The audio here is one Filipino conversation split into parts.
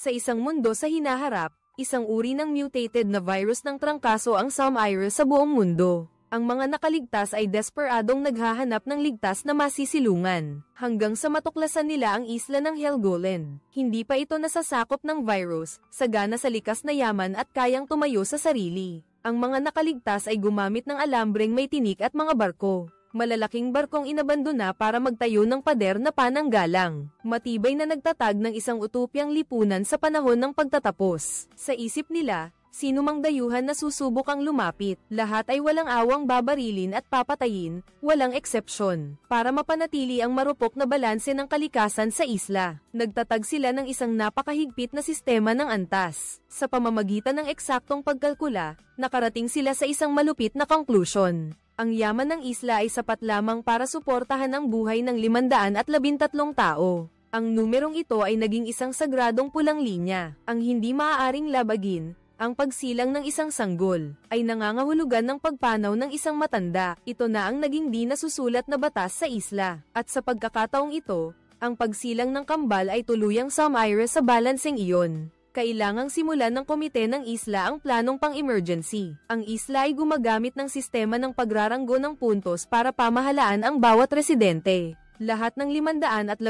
Sa isang mundo sa hinaharap, isang uri ng mutated na virus ng trangkaso ang SARS sa buong mundo. Ang mga nakaligtas ay desperadong naghahanap ng ligtas na masisilungan, hanggang sa matuklasan nila ang isla ng Helgoland. Hindi pa ito nasasakop ng virus, sagana sa likas na yaman at kayang tumayo sa sarili. Ang mga nakaligtas ay gumamit ng alambreng may tinik at mga barko. Malalaking barkong inabandona para magtayo ng pader na pananggalang. Matibay na nagtatag ng isang utopyang lipunan sa panahon ng pagtatapos. Sa isip nila, sino mang dayuhan na susubok ang lumapit, lahat ay walang awang babarilin at papatayin, walang eksepsyon, para mapanatili ang marupok na balanse ng kalikasan sa isla. Nagtatag sila ng isang napakahigpit na sistema ng antas. Sa pamamagitan ng eksaktong pagkalkula, nakarating sila sa isang malupit na konklusyon. Ang yaman ng isla ay sapat lamang para suportahan ang buhay ng 513 tao. Ang numerong ito ay naging isang sagradong pulang linya, ang hindi maaaring labagin. Ang pagsilang ng isang sanggol ay nangangahulugan ng pagpanaw ng isang matanda. Ito na ang naging di nasusulat na batas sa isla. At sa pagkakataong ito, ang pagsilang ng kambal ay tuluyang SARS sa balanseng iyon. Kailangang simulan ng komite ng isla ang planong pang-emergency. Ang isla ay gumagamit ng sistema ng pagraranggo ng puntos para pamahalaan ang bawat residente. Lahat ng 513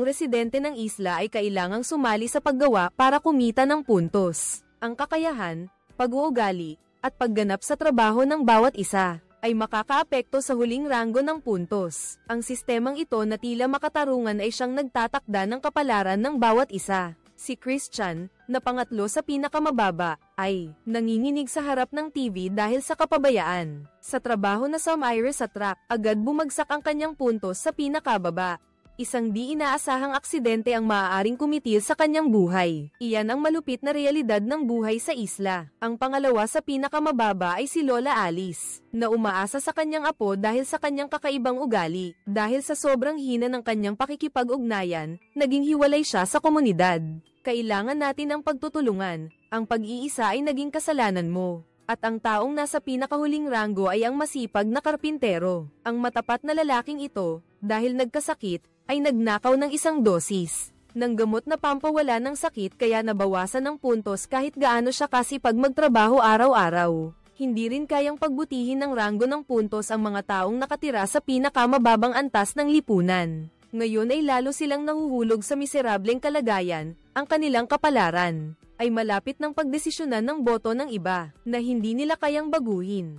residente ng isla ay kailangang sumali sa paggawa para kumita ng puntos. Ang kakayahan, pag-uugali, at pagganap sa trabaho ng bawat isa ay makakaapekto sa huling ranggo ng puntos. Ang sistemang ito na tila makatarungan ay siyang nagtatakda ng kapalaran ng bawat isa. Si Christian, na pangatlo sa pinakamababa, ay nanginginig sa harap ng TV dahil sa kapabayaan. Sa trabaho na SARS sa track, agad bumagsak ang kanyang puntos sa pinakababa. Isang di inaasahang aksidente ang maaaring kumitil sa kanyang buhay. Iyan ang malupit na realidad ng buhay sa isla. Ang pangalawa sa pinakamababa ay si Lola Alice, na umaasa sa kanyang apo dahil sa kanyang kakaibang ugali. Dahil sa sobrang hina ng kanyang pakikipag-ugnayan, naging hiwalay siya sa komunidad. Kailangan natin ang pagtutulungan. Ang pag-iisa ay naging kasalanan mo. At ang taong nasa pinakahuling ranggo ay ang masipag na karpintero. Ang matapat na lalaking ito, dahil nagkasakit, ay nagnakaw ng isang dosis ng gamot na pampawala ng sakit kaya nabawasan ng puntos kahit gaano siya kasipag magtrabaho araw-araw. Hindi rin kayang pagbutihin ng ranggo ng puntos ang mga taong nakatira sa pinakamababang antas ng lipunan. Ngayon ay lalo silang nahuhulog sa miserableng kalagayan, ang kanilang kapalaran ay malapit ng pagdesisyonan ng boto ng iba na hindi nila kayang baguhin.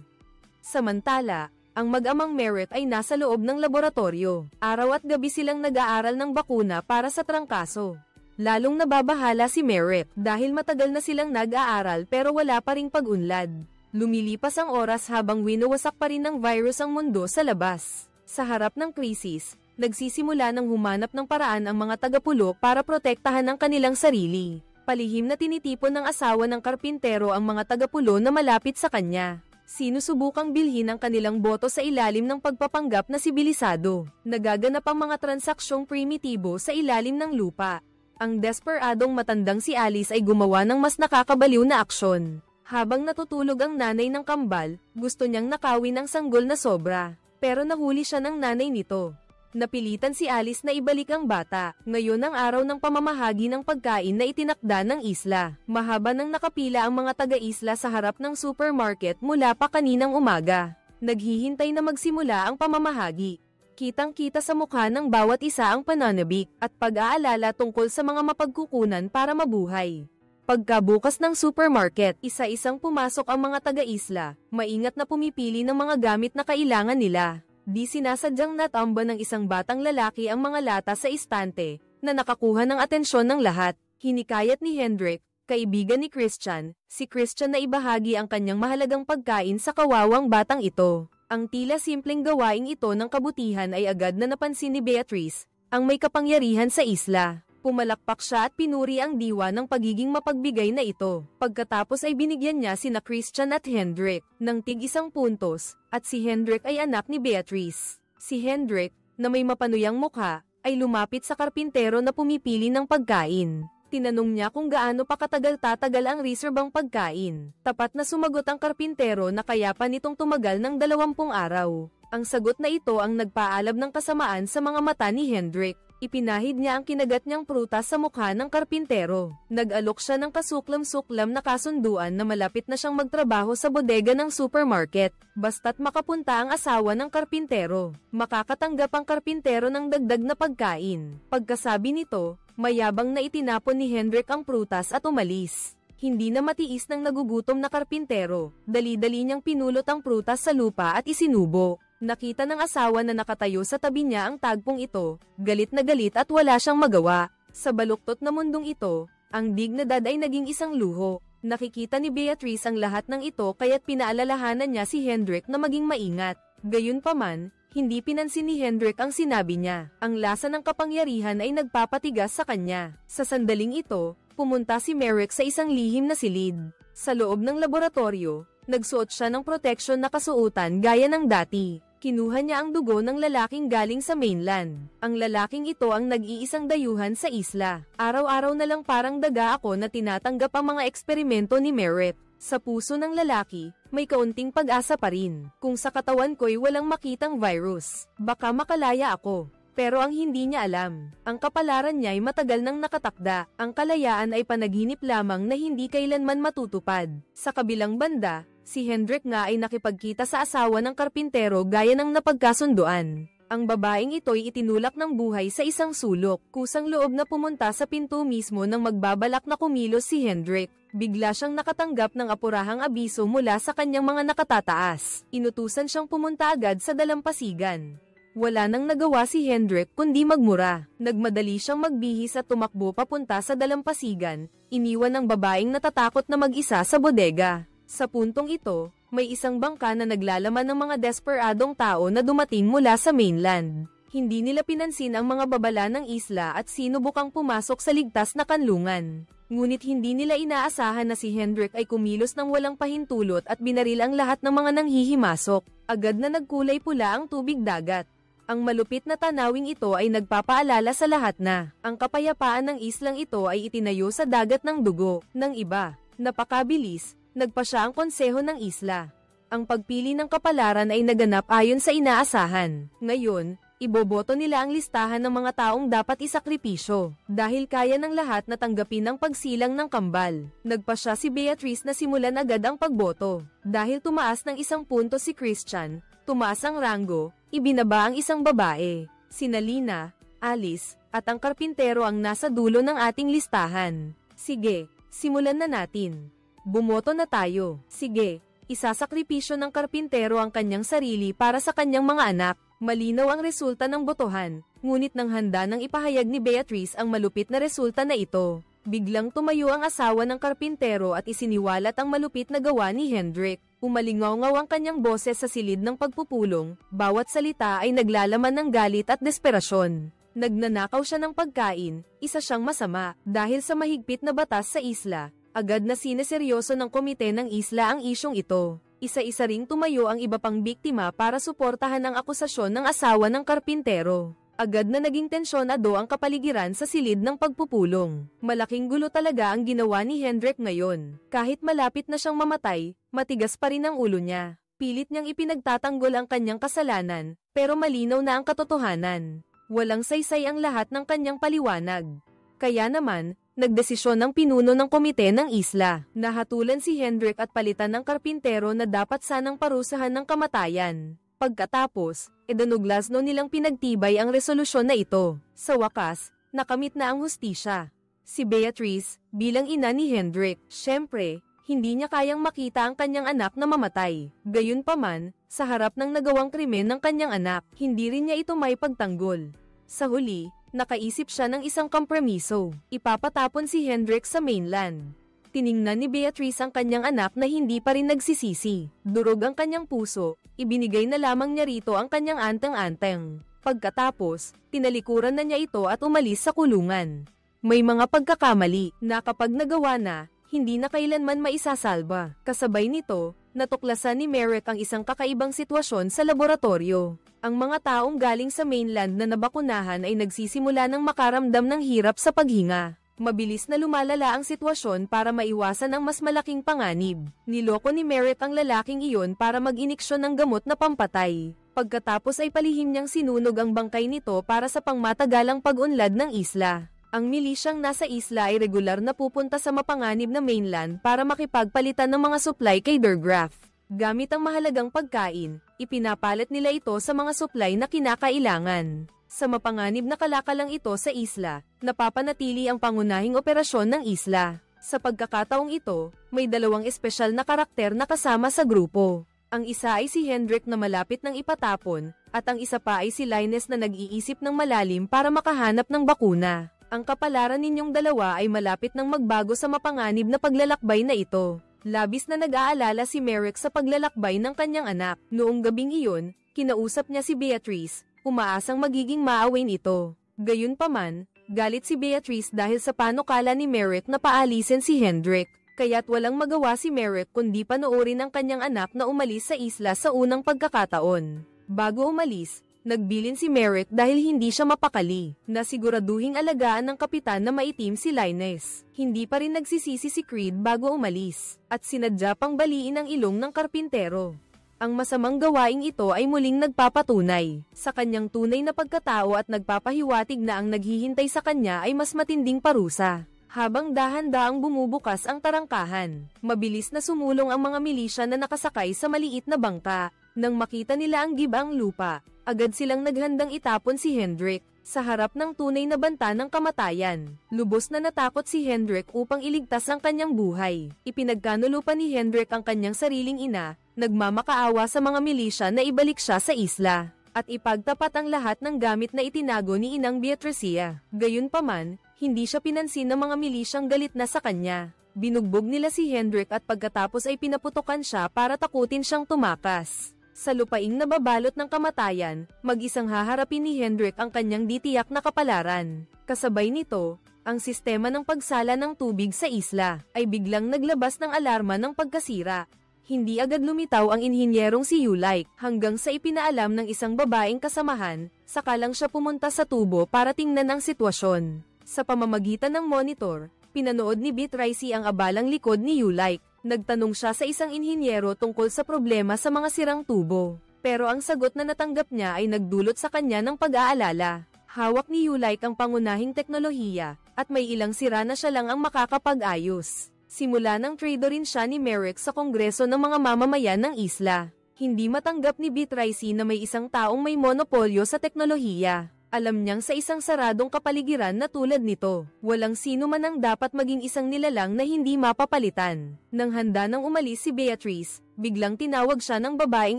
Samantala, ang mag-amang Merritt ay nasa loob ng laboratorio. Araw at gabi silang nag-aaral ng bakuna para sa trangkaso. Lalong nababahala si Merritt dahil matagal na silang nag-aaral pero wala pa ring pag-unlad. Lumilipas ang oras habang winuwasak pa rin ng virus ang mundo sa labas. Sa harap ng krisis, nagsisimula ng humanap ng paraan ang mga tagapulo para protektahan ang kanilang sarili. Palihim na tinitipon ng asawa ng karpintero ang mga tagapulo na malapit sa kanya. Sinusubukang bilhin ang kanilang boto sa ilalim ng pagpapanggap na sibilisado. Nagaganap ang mga transaksiyong primitibo sa ilalim ng lupa. Ang desperadong matandang si Alice ay gumawa ng mas nakakabaliw na aksyon. Habang natutulog ang nanay ng kambal, gusto niyang nakawin ang sanggol na sobra. Pero nahuli siya ng nanay nito. Napilitan si Alice na ibalik ang bata. Ngayon ang araw ng pamamahagi ng pagkain na itinakda ng isla. Mahaba nang nakapila ang mga taga-isla sa harap ng supermarket mula pa kaninang umaga. Naghihintay na magsimula ang pamamahagi. Kitang-kita sa mukha ng bawat isa ang pananabik at pag-aalala tungkol sa mga mapagkukunan para mabuhay. Pagkabukas ng supermarket, isa-isang pumasok ang mga taga-isla, maingat na pumipili ng mga gamit na kailangan nila. Di sinasadyang natamba ng isang batang lalaki ang mga lata sa istante, na nakakuha ng atensyon ng lahat. Hinikayat ni Hendrik, kaibigan ni Christian, si Christian na ibahagi ang kanyang mahalagang pagkain sa kawawang batang ito. Ang tila simpleng gawaing ito ng kabutihan ay agad na napansin ni Beatrice, ang may kapangyarihan sa isla. Pumalakpak siya at pinuri ang diwa ng pagiging mapagbigay na ito. Pagkatapos ay binigyan niya sina Christian at Hendrik ng tig-1 puntos, at si Hendrik ay anak ni Beatrice. Si Hendrik, na may mapanuyang mukha, ay lumapit sa karpintero na pumipili ng pagkain. Tinanong niya kung gaano pa katagal-tatagal ang reserbang pagkain. Tapat na sumagot ang karpintero na kaya pa nitong tumagal ng 20 araw. Ang sagot na ito ang nagpaalab ng kasamaan sa mga mata ni Hendrik. Ipinahid niya ang kinagat niyang prutas sa mukha ng karpintero. Nag-alok siya ng kasuklam-suklam na kasunduan na malapit na siyang magtrabaho sa bodega ng supermarket. Basta't makapunta ang asawa ng karpintero, makakatanggap ang karpintero ng dagdag na pagkain. Pagkasabi nito, mayabang na itinapon ni Hendrik ang prutas at umalis. Hindi na matiis ng nagugutom na karpintero, dali-dali niyang pinulot ang prutas sa lupa at isinubo. Nakita ng asawa na nakatayo sa tabi niya ang tagpong ito, galit na galit at wala siyang magawa. Sa baluktot na mundong ito, ang dignidad ay naging isang luho. Nakikita ni Beatrice ang lahat ng ito kaya't pinaalalahanan niya si Hendrik na maging maingat. Gayunpaman, hindi pinansin ni Hendrik ang sinabi niya. Ang lasa ng kapangyarihan ay nagpapatigas sa kanya. Sa sandaling ito, pumunta si Merrick sa isang lihim na silid. Sa loob ng laboratorio, nagsuot siya ng protection na kasuotan gaya ng dati. Kinuha niya ang dugo ng lalaking galing sa mainland. Ang lalaking ito ang nag-iisang dayuhan sa isla. Araw-araw na lang parang daga ako na tinatanggap ang mga eksperimento ni Merrick. Sa puso ng lalaki, may kaunting pag-asa pa rin. Kung sa katawan ko'y walang makitang virus, baka makalaya ako. Pero ang hindi niya alam, ang kapalaran niya ay matagal nang nakatakda. Ang kalayaan ay panaginip lamang na hindi kailanman matutupad. Sa kabilang banda, si Hendrik nga ay nakipagkita sa asawa ng karpintero gaya ng napagkasunduan. Ang babaeng ito'y itinulak ng buhay sa isang sulok. Kusang loob na pumunta sa pinto mismo nang magbabalak na kumilos si Hendrik. Bigla siyang nakatanggap ng apurahang abiso mula sa kanyang mga nakatataas. Inutusan siyang pumunta agad sa dalampasigan. Wala nang nagawa si Hendrik kundi magmura. Nagmadali siyang magbihis at tumakbo papunta sa dalampasigan, iniwan ng babaeng natatakot na mag-isa sa bodega. Sa puntong ito, may isang bangka na naglalaman ng mga desperadong tao na dumating mula sa mainland. Hindi nila pinansin ang mga babala ng isla at sinubukang pumasok sa ligtas na kanlungan. Ngunit hindi nila inaasahan na si Hendrik ay kumilos ng walang pahintulot at binaril ang lahat ng mga nanghihimasok. Agad na nagkulay pula ang tubig dagat. Ang malupit na tanawing ito ay nagpapaalala sa lahat na ang kapayapaan ng islang ito ay itinayo sa dagat ng dugo ng iba. Napakabilis, nagpa siya ang konseho ng isla. Ang pagpili ng kapalaran ay naganap ayon sa inaasahan. Ngayon, iboboto nila ang listahan ng mga taong dapat isakripisyo. Dahil kaya ng lahat na tanggapin ang pagsilang ng kambal, nagpa siya si Beatrice na simulan agad ang pagboto. Dahil tumaas ng 1 punto si Christian, tumaas ang ranggo, ibinaba ang isang babae. Sina Lina, Alice, at ang karpintero ang nasa dulo ng ating listahan. Sige, simulan na natin. Bumoto na tayo. Sige, isasakripisyo ng karpintero ang kanyang sarili para sa kanyang mga anak. Malinaw ang resulta ng botohan, ngunit nang handa nang ipahayag ni Beatrice ang malupit na resulta na ito. Biglang tumayo ang asawa ng karpintero at isiniwalat ang malupit na gawa ni Hendrik. Umalingaw-ngaw ang kanyang boses sa silid ng pagpupulong, bawat salita ay naglalaman ng galit at desperasyon. Nagnanakaw siya ng pagkain, isa siyang masama, dahil sa mahigpit na batas sa isla. Agad na sineseryoso ng komite ng isla ang isyong ito. Isa-isa ring tumayo ang iba pang biktima para suportahan ang akusasyon ng asawa ng karpintero. Agad na naging tensyonado ang kapaligiran sa silid ng pagpupulong. Malaking gulo talaga ang ginawa ni Hendrik ngayon. Kahit malapit na siyang mamatay, matigas pa rin ang ulo niya. Pilit niyang ipinagtatanggol ang kanyang kasalanan, pero malinaw na ang katotohanan. Walang saysay ang lahat ng kanyang paliwanag. Kaya naman, nagdesisyon ng pinuno ng komite ng isla. Nahatulan si Hendrik at palitan ng karpintero na dapat sanang parusahan ng kamatayan. Pagkatapos, idanuglasno nilang pinagtibay ang resolusyon na ito. Sa wakas, nakamit na ang hustisya. Si Beatrice, bilang ina ni Hendrik, syempre, hindi niya kayang makita ang kanyang anak na mamatay. Gayunpaman, sa harap ng nagawang krimen ng kanyang anak, hindi rin niya ito may pagtanggol. Sa huli, nakaisip siya ng isang kompromiso. Ipapatapon si Hendrik sa mainland. Tiningnan ni Beatrice ang kanyang anak na hindi pa rin nagsisisi. Durog ang kanyang puso, ibinigay na lamang niya rito ang kanyang anteng-anteng. Pagkatapos, tinalikuran na niya ito at umalis sa kulungan. May mga pagkakamali na kapag nagawa na, hindi na kailanman maisasalba. Kasabay nito, natuklasan ni Merrick ang isang kakaibang sitwasyon sa laboratorio. Ang mga taong galing sa mainland na nabakunahan ay nagsisimula ng makaramdam ng hirap sa paghinga. Mabilis na lumalala ang sitwasyon para maiwasan ang mas malaking panganib. Niloko ni Merrick ang lalaking iyon para mag-iniksyon ng gamot na pampatay. Pagkatapos ay palihim niyang sinunog ang bangkay nito para sa pangmatagalang pag-unlad ng isla. Ang milisyang nasa isla ay regular na pupunta sa mapanganib na mainland para makipagpalitan ng mga supply kay Durgraf. Gamit ang mahalagang pagkain, ipinapalit nila ito sa mga supply na kinakailangan. Sa mapanganib na kalakalang ito sa isla, napapanatili ang pangunahing operasyon ng isla. Sa pagkakataong ito, may dalawang espesyal na karakter na kasama sa grupo. Ang isa ay si Hendrik na malapit ng ipatapon, at ang isa pa ay si Linus na nag-iisip ng malalim para makahanap ng bakuna. Ang kapalaran ninyong dalawa ay malapit ng magbago sa mapanganib na paglalakbay na ito. Labis na nag-aalala si Merrick sa paglalakbay ng kanyang anak. Noong gabing iyon, kinausap niya si Beatrice, umaasang magiging maawain ito. Gayunpaman, galit si Beatrice dahil sa panukala ni Merrick na paalisin si Hendrik. Kaya't walang magawa si Merrick kundi panoorin ang kanyang anak na umalis sa isla sa unang pagkakataon. Bago umalis, nagbilin si Merrick dahil hindi siya mapakali, na siguraduhing alagaan ng kapitan na maitim si Linus. Hindi pa rin nagsisisi si Creed bago umalis, at sinadya pang baliin ang ilong ng karpintero. Ang masamang gawaing ito ay muling nagpapatunay sa kanyang tunay na pagkatao at nagpapahiwatig na ang naghihintay sa kanya ay mas matinding parusa. Habang dahan-daang bumubukas ang tarangkahan, mabilis na sumulong ang mga milisya na nakasakay sa maliit na bangka. Nang makita nila ang gibang lupa, agad silang naghandang itapon si Hendrik sa harap ng tunay na banta ng kamatayan. Lubos na natakot si Hendrik upang iligtas ang kanyang buhay. Ipinagkanulo pa ni Hendrik ang kanyang sariling ina, nagmamakaawa sa mga milisya na ibalik siya sa isla, at ipagtapat ang lahat ng gamit na itinago ni Inang Beatricia. Gayunpaman, hindi siya pinansin ng mga milisyang galit na sa kanya. Binugbog nila si Hendrik at pagkatapos ay pinaputukan siya para takutin siyang tumakas. Sa lupaing nababalot ng kamatayan, mag-isang haharapin ni Hendrik ang kanyang ditiyak na kapalaran. Kasabay nito, ang sistema ng pagsala ng tubig sa isla ay biglang naglabas ng alarma ng pagkasira. Hindi agad lumitaw ang inhinyerong si Ulike hanggang sa ipinaalam ng isang babaeng kasamahan, saka lang siya pumunta sa tubo para tingnan ang sitwasyon. Sa pamamagitan ng monitor, pinanood ni Beatrice ang abalang likod ni Ulike. Nagtanong siya sa isang inhinyero tungkol sa problema sa mga sirang tubo. Pero ang sagot na natanggap niya ay nagdulot sa kanya ng pag-aalala. Hawak ni Ulike ang pangunahing teknolohiya, at may ilang sira na siya lang ang makakapag-ayos. Simula nang trader rin siya ni Merrick sa kongreso ng mga mamamayan ng isla. Hindi matanggap ni Beatrice na may isang taong may monopolyo sa teknolohiya. Alam niyang sa isang saradong kapaligiran na tulad nito, walang sino man ang dapat maging isang nilalang na hindi mapapalitan. Nang handa nang umalis si Beatrice, biglang tinawag siya ng babaeng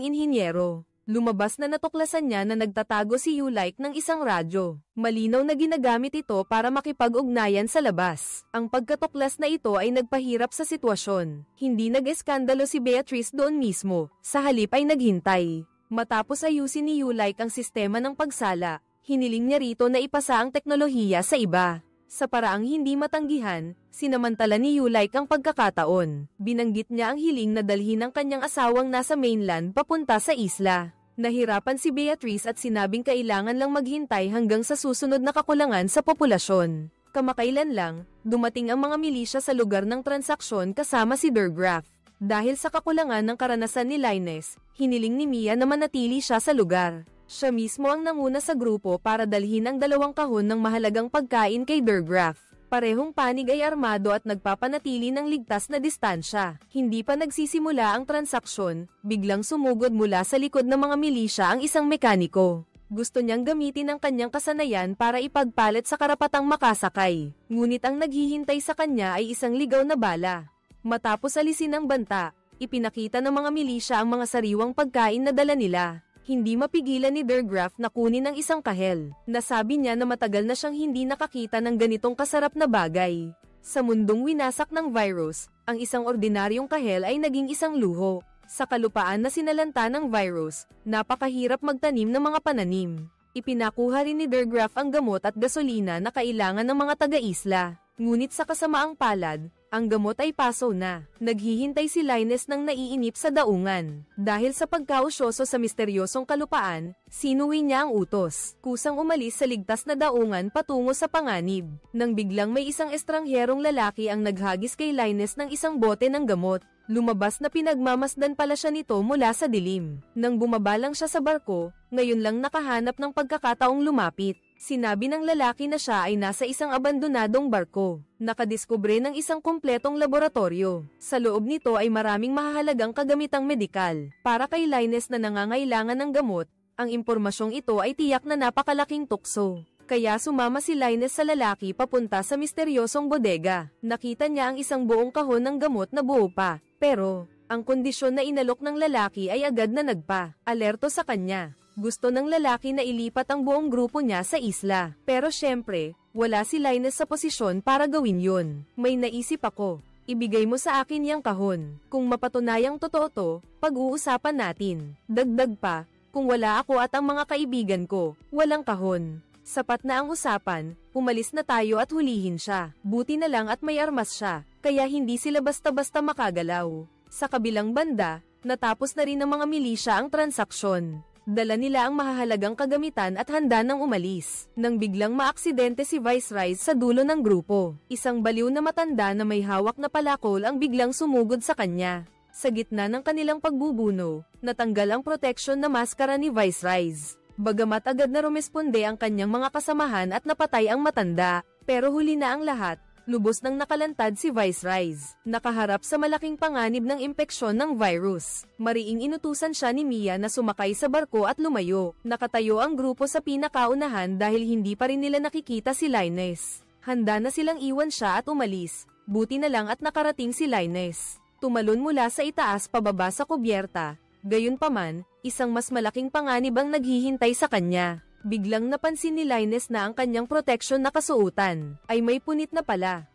inhinyero. Lumabas na natuklasan niya na nagtatago si Ulike ng isang radyo. Malinaw na ginagamit ito para makipag-ugnayan sa labas. Ang pagkatuklas na ito ay nagpahirap sa sitwasyon. Hindi nag-eskandalo si Beatrice doon mismo, sa halip ay naghintay. Matapos ayusin ni Ulike ang sistema ng pagsala, hiniling niya rito na ipasa ang teknolohiya sa iba. Sa paraang hindi matanggihan, sinamantala ni Ulike ang pagkakataon. Binanggit niya ang hiling na dalhin ang kanyang asawang nasa mainland papunta sa isla. Nahirapan si Beatrice at sinabing kailangan lang maghintay hanggang sa susunod na kakulangan sa populasyon. Kamakailan lang, dumating ang mga milisya sa lugar ng transaksyon kasama si Durgraf. Dahil sa kakulangan ng karanasan ni Linus, hiniling ni Mia na manatili siya sa lugar. Siya mismo ang nanguna sa grupo para dalhin ang 2 kahon ng mahalagang pagkain kay Durgraf. Parehong panig ay armado at nagpapanatili ng ligtas na distansya. Hindi pa nagsisimula ang transaksyon, biglang sumugod mula sa likod ng mga milisya ang isang mekaniko. Gusto niyang gamitin ang kanyang kasanayan para ipagpalit sa karapatang makasakay. Ngunit ang naghihintay sa kanya ay isang ligaw na bala. Matapos alisin ang banta, ipinakita ng mga milisya ang mga sariwang pagkain na dala nila. Hindi mapigilan ni Durgraf na kunin ang isang kahel. Nasabi niya na matagal na siyang hindi nakakita ng ganitong kasarap na bagay. Sa mundong winasak ng virus, ang isang ordinaryong kahel ay naging isang luho. Sa kalupaan na sinalanta ng virus, napakahirap magtanim ng mga pananim. Ipinakuha rin ni Durgraf ang gamot at gasolina na kailangan ng mga taga-isla. Ngunit sa kasamaang palad, ang gamot ay paso na. Naghihintay si Linus ng naiinip sa daungan. Dahil sa pagkausyoso sa misteryosong kalupaan, sinuwi niya ang utos. Kusang umalis sa ligtas na daungan patungo sa panganib. Nang biglang may isang estrangherong lalaki ang naghagis kay Linus ng isang bote ng gamot. Lumabas na pinagmamasdan pala siya nito mula sa dilim. Nang bumaba lang siya sa barko, ngayon lang nakahanap ng pagkakataong lumapit. Sinabi ng lalaki na siya ay nasa isang abandonadong barko. Nakadiskubre ng isang kumpletong laboratorio. Sa loob nito ay maraming mahahalagang kagamitang medikal. Para kay Linus na nangangailangan ng gamot, ang impormasyong ito ay tiyak na napakalaking tukso. Kaya sumama si Linus sa lalaki papunta sa misteryosong bodega. Nakita niya ang isang buong kahon ng gamot na buo pa. Pero, ang kondisyon na inalok ng lalaki ay agad na nagpa-alerto sa kanya. Gusto ng lalaki na ilipat ang buong grupo niya sa isla. Pero syempre, wala si Linus sa posisyon para gawin yun. May naisip ako. Ibigay mo sa akin yang kahon. Kung mapatunayang totoo to, pag-uusapan natin. Dagdag pa, kung wala ako at ang mga kaibigan ko, walang kahon. Sapat na ang usapan, umalis na tayo at hulihin siya. Buti na lang at may armas siya, kaya hindi sila basta-basta makagalaw. Sa kabilang banda, natapos na rin ng mga milisya ang transaksyon. Dala nila ang mahahalagang kagamitan at handa nang umalis. Nang biglang maaksidente si Viceroy sa dulo ng grupo. Isang baliw na matanda na may hawak na palakol ang biglang sumugod sa kanya. Sa gitna ng kanilang pagbubuno, natanggal ang proteksyon na maskara ni Viceroy. Bagamat agad na rumesponde ang kanyang mga kasamahan at napatay ang matanda, pero huli na ang lahat, lubos nang nakalantad si Viceroy. Nakaharap sa malaking panganib ng impeksyon ng virus. Mariing inutusan siya ni Mia na sumakay sa barko at lumayo. Nakatayo ang grupo sa pinakaunahan dahil hindi pa rin nila nakikita si Linus. Handa na silang iwan siya at umalis. Buti na lang at nakarating si Linus. Tumalon mula sa itaas pababa sa kubyerta. Gayunpaman, isang mas malaking panganib ang naghihintay sa kanya. Biglang napansin ni Linus na ang kanyang proteksyon na kasuotan ay may punit na pala.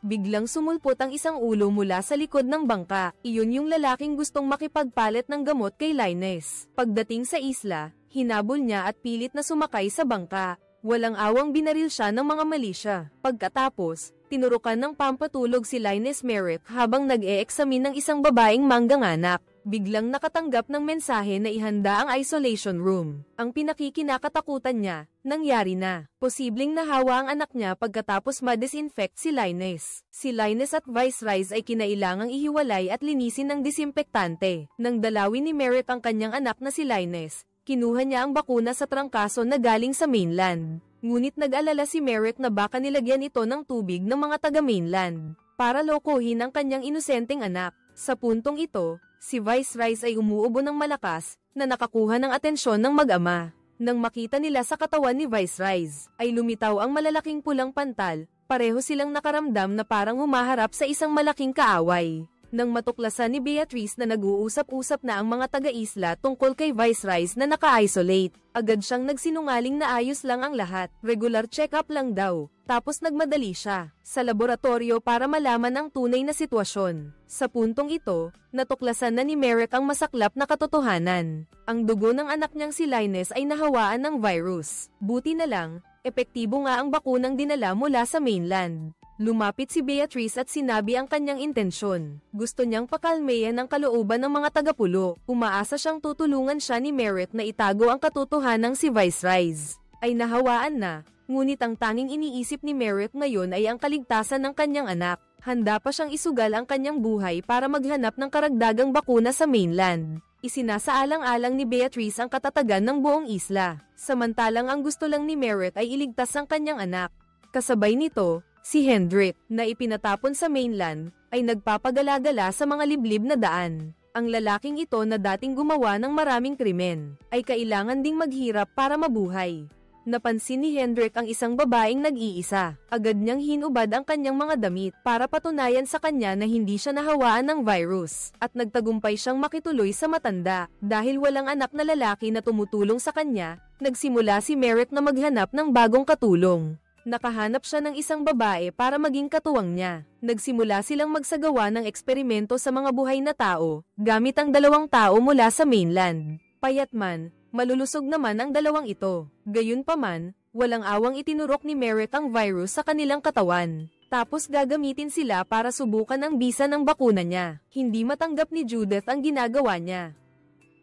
Biglang sumulpot ang isang ulo mula sa likod ng bangka. Iyon yung lalaking gustong makipagpalit ng gamot kay Linus. Pagdating sa isla, hinabol niya at pilit na sumakay sa bangka. Walang awang binaril siya ng mga malisya. Pagkatapos, tinurukan ng pampatulog si Linus Merrick habang nag-e-examine ng isang babaeng mangganganak. Biglang nakatanggap ng mensahe na ihanda ang isolation room. Ang pinakikinakatakutan niya, nangyari na. Posibleng nahawa ang anak niya pagkatapos ma-disinfect si Linus. Si Linus at Viceroy ay kinailangang ihiwalay at linisin ng disinfektante. Nang dalawin ni Merrick ang kanyang anak na si Linus, kinuha niya ang bakuna sa trangkaso na galing sa mainland. Ngunit nag-alala si Merrick na baka nilagyan ito ng tubig ng mga taga-mainland para lokohin ang kanyang inosenteng anak. Sa puntong ito, si Viceroy ay umuubo ng malakas na nakakuha ng atensyon ng mag-ama. Nang makita nila sa katawan ni Viceroy, ay lumitaw ang malalaking pulang pantal, pareho silang nakaramdam na parang humaharap sa isang malaking kaaway. Nang matuklasan ni Beatrice na nag-uusap-usap na ang mga taga-isla tungkol kay Viceroy na naka-isolate, agad siyang nagsinungaling na ayos lang ang lahat, regular check-up lang daw, tapos nagmadali siya sa laboratorio para malaman ang tunay na sitwasyon. Sa puntong ito, natuklasan na ni Merrick ang masaklap na katotohanan. Ang dugo ng anak niyang si Linus ay nahawaan ng virus. Buti na lang, epektibo nga ang bakunang dinala mula sa mainland. Lumapit si Beatrice at sinabi ang kanyang intensyon. Gusto niyang pakalmeyan ang kalooban ng mga tagapulo. Umaasa siyang tutulungan siya ni Merrick na itago ang katotohanang si Viceroy ay nahawaan na, ngunit ang tanging iniisip ni Merrick ngayon ay ang kaligtasan ng kanyang anak. Handa pa siyang isugal ang kanyang buhay para maghanap ng karagdagang bakuna sa mainland. Isinasaalang-alang ni Beatrice ang katatagan ng buong isla. Samantalang ang gusto lang ni Merrick ay iligtas ang kanyang anak. Kasabay nito, si Hendrik, na ipinatapon sa mainland, ay nagpapagala-gala sa mga liblib na daan. Ang lalaking ito na dating gumawa ng maraming krimen, ay kailangan ding maghirap para mabuhay. Napansin ni Hendrik ang isang babaeng nag-iisa. Agad niyang hinubad ang kanyang mga damit para patunayan sa kanya na hindi siya nahawaan ng virus. At nagtagumpay siyang makituloy sa matanda. Dahil walang anak na lalaki na tumutulong sa kanya, nagsimula si Merrick na maghanap ng bagong katulong. Nakahanap siya ng isang babae para maging katuwang niya. Nagsimula silang magsagawa ng eksperimento sa mga buhay na tao, gamit ang 2 tao mula sa mainland. Payatman, malulusog naman ang 2 ito. Gayunpaman, walang awang itinurok ni Merrick ang virus sa kanilang katawan. Tapos gagamitin sila para subukan ang bisa ng bakuna niya. Hindi matanggap ni Judith ang ginagawa niya.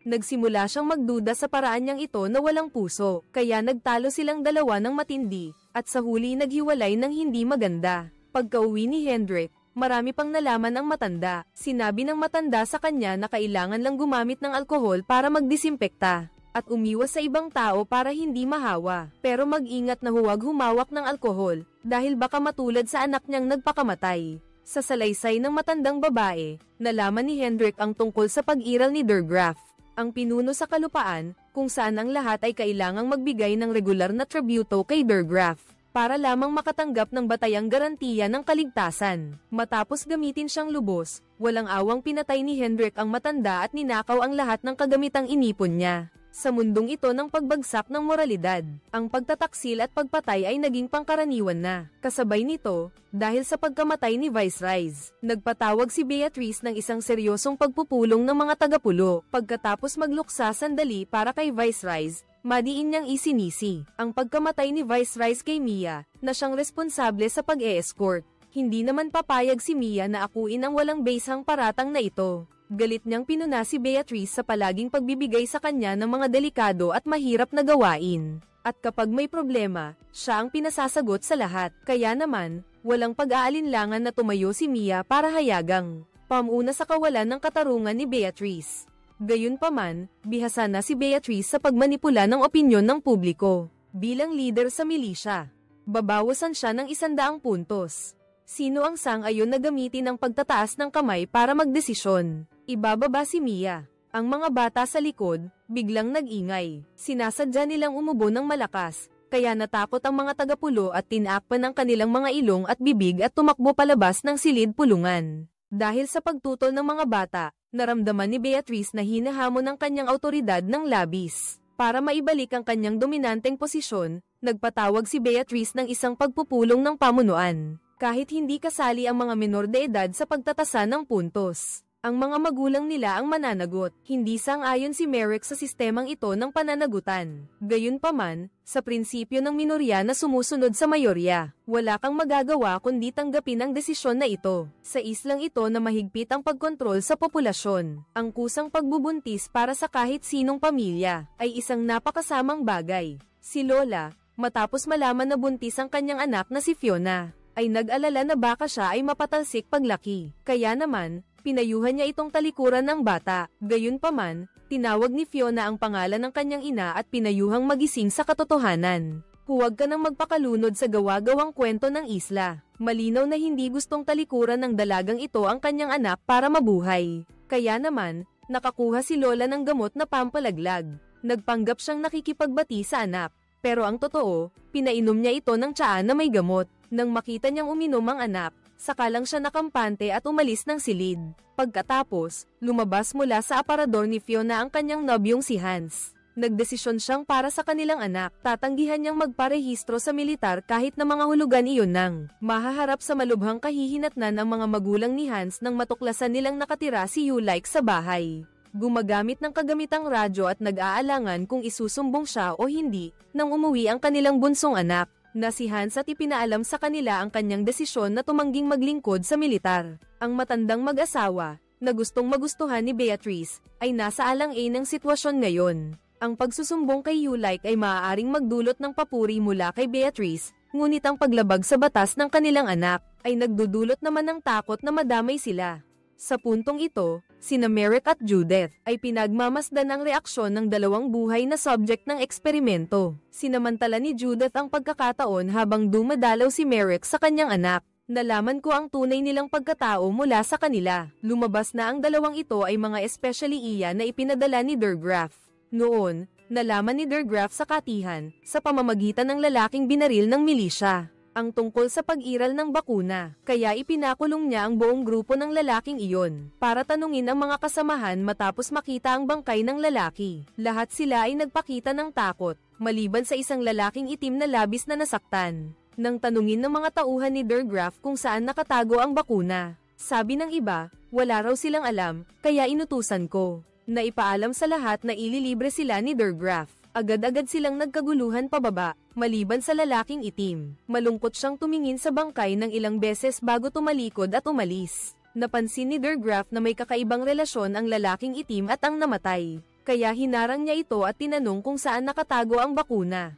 Nagsimula siyang magduda sa paraan niyang ito na walang puso, kaya nagtalo silang 2 ng matindi, at sa huli naghiwalay ng hindi maganda. Pagka-uwi ni Hendrik, Marami pang nalaman ang matanda. Sinabi ng matanda sa kanya na kailangan lang gumamit ng alkohol para magdisimpekta at umiwas sa ibang tao para hindi mahawa. Pero mag-ingat na huwag humawak ng alkohol dahil baka matulad sa anak niyang nagpakamatay. Sa salaysay ng matandang babae, nalaman ni Hendrik ang tungkol sa pag-iral ni Der Graaf, ang pinuno sa kalupaan, kung saan ang lahat ay kailangang magbigay ng regular na tributo kay Der Graaf para lamang makatanggap ng batayang garantiya ng kaligtasan. Matapos gamitin siyang lubos, walang awang pinatay ni Hendrik ang matanda at ninakaw ang lahat ng kagamitang inipon niya. Sa mundong ito ng pagbagsak ng moralidad, ang pagtataksil at pagpatay ay naging pangkaraniwan na. Kasabay nito, dahil sa pagkamatay ni Viceroy, nagpatawag si Beatrice ng isang seryosong pagpupulong ng mga tagapulo. Pagkatapos magluksa sandali para kay Viceroy, madiin niyang isinisi ang pagkamatay ni Viceroy kay Mia, na siyang responsable sa pag-e-escort. Hindi naman papayag si Mia na akuin ang walang basehang paratang na ito. Galit niyang pinuna si Beatrice sa palaging pagbibigay sa kanya ng mga delikado at mahirap na gawain. At kapag may problema, siya ang pinasasagot sa lahat. Kaya naman, walang pag-aalinlangan na tumayo si Mia para hayagang pamuna sa kawalan ng katarungan ni Beatrice. Gayunpaman, bihasa na si Beatrice sa pagmanipula ng opinyon ng publiko. Bilang leader sa milisya, babawasan siya ng 100 puntos. Sino ang sang-ayon na gamitin ang pagtataas ng kamay para magdesisyon? Ibababa si Mia. Ang mga bata sa likod, biglang nag-ingay. Sinasadya nilang umubo ng malakas, kaya natakot ang mga tagapulo at tinakpan ang kanilang mga ilong at bibig at tumakbo palabas ng silid-pulungan. Dahil sa pagtutol ng mga bata, naramdaman ni Beatrice na hinahamon ng kanyang autoridad ng labis. Para maibalik ang kanyang dominanteng posisyon, nagpatawag si Beatrice ng isang pagpupulong ng pamunuan. Kahit hindi kasali ang mga menor de edad sa pagtatasa ng puntos, ang mga magulang nila ang mananagot. Hindi sang-ayon si Merrick sa sistemang ito ng pananagutan. Gayunpaman, sa prinsipyo ng minorya na sumusunod sa mayorya, wala kang magagawa kundi tanggapin ang desisyon na ito. Sa islang ito na mahigpit ang pagkontrol sa populasyon, ang kusang pagbubuntis para sa kahit sinong pamilya ay isang napakasamang bagay. Si Lola, matapos malaman na buntis ang kanyang anak na si Fiona, ay nag-alala na baka siya ay mapatalsik paglaki. Kaya naman, pinayuhan niya itong talikuran ng bata. Gayunpaman, tinawag ni Fiona ang pangalan ng kanyang ina at pinayuhang magising sa katotohanan. Huwag ka nang magpakalunod sa gawa-gawang kwento ng isla. Malinaw na hindi gustong talikuran ng dalagang ito ang kanyang anak para mabuhay. Kaya naman, nakakuha si Lola ng gamot na pampalaglag. Nagpanggap siyang nakikipagbati sa anak. Pero ang totoo, pinainom niya ito ng tsaa na may gamot. Nang makita niyang uminom ang anak, saka lang siya nakampante at umalis ng silid. Pagkatapos, lumabas mula sa aparador ni Fiona ang kanyang nobyong si Hans. Nagdesisyon siyang para sa kanilang anak, tatanggihan niyang magparehistro sa militar kahit na mga hulugan iyon nang mahaharap sa malubhang kahihinatnan ang mga magulang ni Hans nang matuklasan nilang nakatira si Ulike sa bahay. Gumagamit ng kagamitang radyo at nag-aalangan kung isusumbong siya o hindi nang umuwi ang kanilang bunsong anak na si Hans at ipinaalam sa kanila ang kanyang desisyon na tumangging maglingkod sa militar. Ang matandang mag-asawa, na gustong magustuhan ni Beatrice, ay nasa alang-ain ng sitwasyon ngayon. Ang pagsusumbong kay Ulike ay maaaring magdulot ng papuri mula kay Beatrice, ngunit ang paglabag sa batas ng kanilang anak, ay nagdudulot naman ng takot na madamay sila. Sa puntong ito, sina Merrick at Judith ay pinagmamasdan ang reaksyon ng dalawang buhay na subject ng eksperimento. Sinamantala ni Judith ang pagkakataon habang dumadalaw si Merrick sa kanyang anak. Nalaman ko ang tunay nilang pagkatao mula sa kanila. Lumabas na ang dalawang ito ay mga especially iya na ipinadala ni Der Graaf. Noon, nalaman ni Der Graaf sa katihan, sa pamamagitan ng lalaking binaril ng milisya, ang tungkol sa pag-iral ng bakuna, kaya ipinakulong niya ang buong grupo ng lalaking iyon, para tanungin ang mga kasamahan matapos makita ang bangkay ng lalaki. Lahat sila ay nagpakita ng takot, maliban sa isang lalaking itim na labis na nasaktan. Nang tanungin ng mga tauhan ni Der Graaf kung saan nakatago ang bakuna, sabi ng iba, wala raw silang alam, kaya inutusan ko. Naipaalam sa lahat na ililibre sila ni Der Graaf. Agad-agad silang nagkaguluhan pababa, maliban sa lalaking itim. Malungkot siyang tumingin sa bangkay ng ilang beses bago tumalikod at umalis. Napansin ni Der Graaf na may kakaibang relasyon ang lalaking itim at ang namatay, kaya hinarang niya ito at tinanong kung saan nakatago ang bakuna.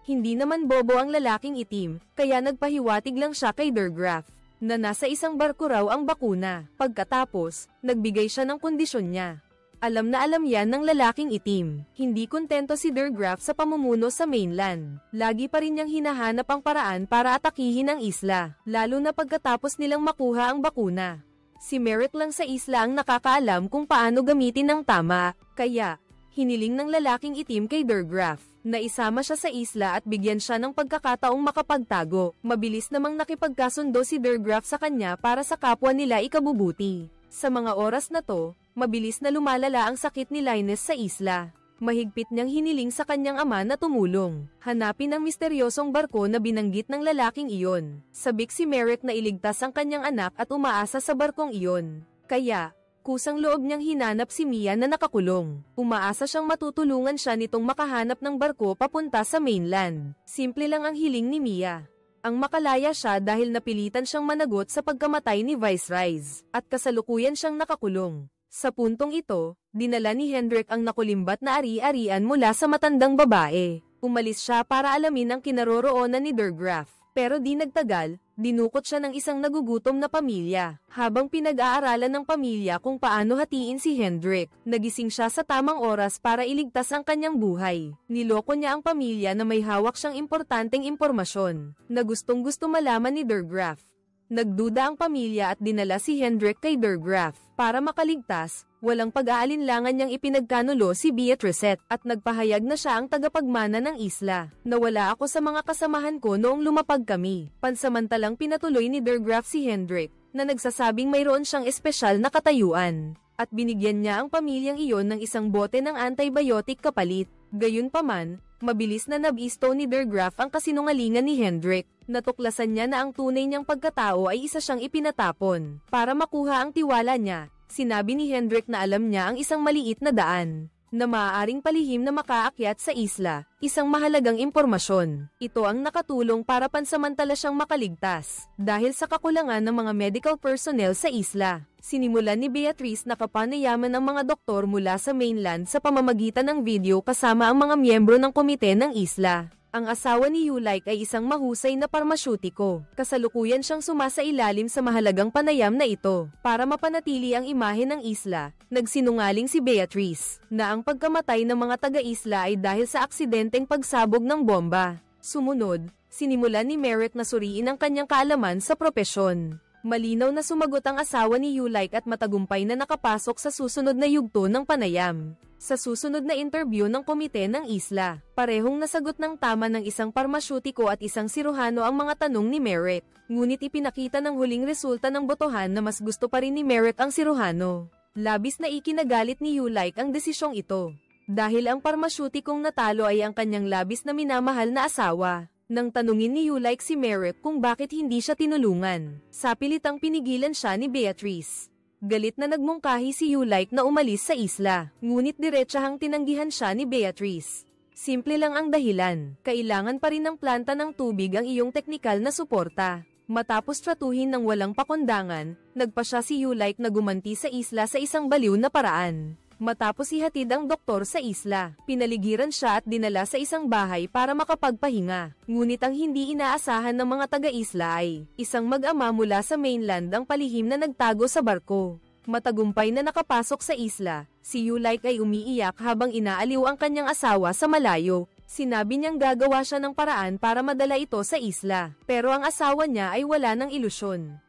Hindi naman bobo ang lalaking itim, kaya nagpahiwatig lang siya kay Der Graaf. na nasa isang barko raw ang bakuna. Pagkatapos, nagbigay siya ng kondisyon niya. Alam na alam yan ng lalaking itim. Hindi kontento si Der Graaf sa pamumuno sa mainland. Lagi pa rin niyang hinahanap ang paraan para atakihin ang isla, lalo na pagkatapos nilang makuha ang bakuna. Si Merrick lang sa isla ang nakakaalam kung paano gamitin ng tama, kaya hiniling ng lalaking itim kay Der Graaf na isama siya sa isla at bigyan siya ng pagkakataong makapagtago. Mabilis namang nakipagkasundo si Der Graaf sa kanya para sa kapwa nila ikabubuti. Sa mga oras na to, mabilis na lumalala ang sakit ni Linus sa isla. Mahigpit niyang hiniling sa kanyang ama na tumulong. Hanapin ang misteryosong barko na binanggit ng lalaking iyon. Sabik si Merrick na iligtas ang kanyang anak at umaasa sa barkong iyon. Kaya, kusang loob niyang hinanap si Mia na nakakulong. Umaasa siyang matutulungan siya nitong makahanap ng barko papunta sa mainland. Simple lang ang hiling ni Mia. Ang makalaya siya dahil napilitan siyang managot sa pagkamatay ni Vice at kasalukuyan siyang nakakulong. Sa puntong ito, dinala ni Hendrik ang nakulimbat na ari-arian mula sa matandang babae. Umalis siya para alamin ang kinaroroonan ni Der Graaf. Pero di nagtagal, dinukot siya ng isang nagugutom na pamilya. Habang pinag-aaralan ng pamilya kung paano hatiin si Hendrik, nagising siya sa tamang oras para iligtas ang kanyang buhay. Niloko niya ang pamilya na may hawak siyang importanteng impormasyon, na gustong-gusto malaman ni Der Graaf. Nagduda ang pamilya at dinala si Hendrik kay Der Graaf. Para makaligtas, walang pag-aalinlangan niyang ipinagkanulo si Beatrice at nagpahayag na siya ang tagapagmana ng isla. Nawala ako sa mga kasamahan ko noong lumapag kami. Pansamantalang pinatuloy ni Der Graaf si Hendrik, na nagsasabing mayroon siyang espesyal na katayuan. At binigyan niya ang pamilyang iyon ng isang bote ng antibiotic kapalit. Gayunpaman, mabilis na nabisto ni Der Graaf ang kasinungalingan ni Hendrik. Natuklasan niya na ang tunay niyang pagkatao ay isa siyang ipinatapon. Para makuha ang tiwala niya, sinabi ni Hendrik na alam niya ang isang maliit na daan na maaaring palihim na makaakyat sa isla, isang mahalagang impormasyon. Ito ang nakatulong para pansamantala siyang makaligtas. Dahil sa kakulangan ng mga medical personnel sa isla, sinimulan ni Beatrice na kapanayaman ng mga doktor mula sa mainland sa pamamagitan ng video kasama ang mga miyembro ng komite ng isla. Ang asawa ni Ulyk ay isang mahusay na parmasyutiko. Kasalukuyan siyang sumasailalim sa mahalagang panayam na ito. Para mapanatili ang imahe ng isla, nagsinungaling si Beatrice na ang pagkamatay ng mga taga-isla ay dahil sa aksidenteng pagsabog ng bomba. Sumunod, sinimulan ni Merrick na suriin ang kanyang kaalaman sa propesyon. Malinaw na sumagot ang asawa ni Ulyk at matagumpay na nakapasok sa susunod na yugto ng panayam. Sa susunod na interview ng komite ng isla, parehong nasagot ng tama ng isang parmasyutiko at isang siruhano ang mga tanong ni Merrick. Ngunit ipinakita ng huling resulta ng botohan na mas gusto pa rin ni Merrick ang siruhano. Labis na ikinagalit ni Ulyk ang desisyong ito. Dahil ang parmasyutikong natalo ay ang kanyang labis na minamahal na asawa. Nang tanungin ni Ulyk si Merrick kung bakit hindi siya tinulungan, sapilitang pinigilan siya ni Beatrice. Galit na nagmungkahi si Ulyk na umalis sa isla, ngunit diretsahang tinanggihan siya ni Beatrice. Simple lang ang dahilan, kailangan pa rin ng planta ng tubig ang iyong teknikal na suporta. Matapos tratuhin ng walang pakundangan, nagpa siya si Ulyk na gumanti sa isla sa isang baliw na paraan. Matapos ihatid ang doktor sa isla, pinaligiran siya at dinala sa isang bahay para makapagpahinga. Ngunit ang hindi inaasahan ng mga taga-isla ay, isang mag-ama mula sa mainland ang palihim na nagtago sa barko. Matagumpay na nakapasok sa isla, si Ulyk ay umiiyak habang inaaliw ang kanyang asawa sa malayo. Sinabi niyang gagawa siya ng paraan para madala ito sa isla, pero ang asawa niya ay wala ng ilusyon.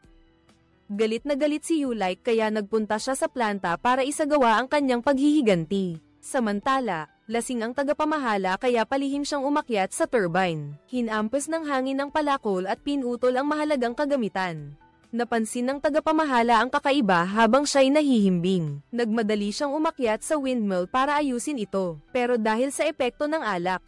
Galit na galit si Ulyk kaya nagpunta siya sa planta para isagawa ang kanyang paghihiganti. Samantala, lasing ang tagapamahala kaya palihim siyang umakyat sa turbine. Hinampas ng hangin ang palakol at pinutol ang mahalagang kagamitan. Napansin ng tagapamahala ang kakaiba habang siya'y nahihimbing. Nagmadali siyang umakyat sa windmill para ayusin ito, pero dahil sa epekto ng alak,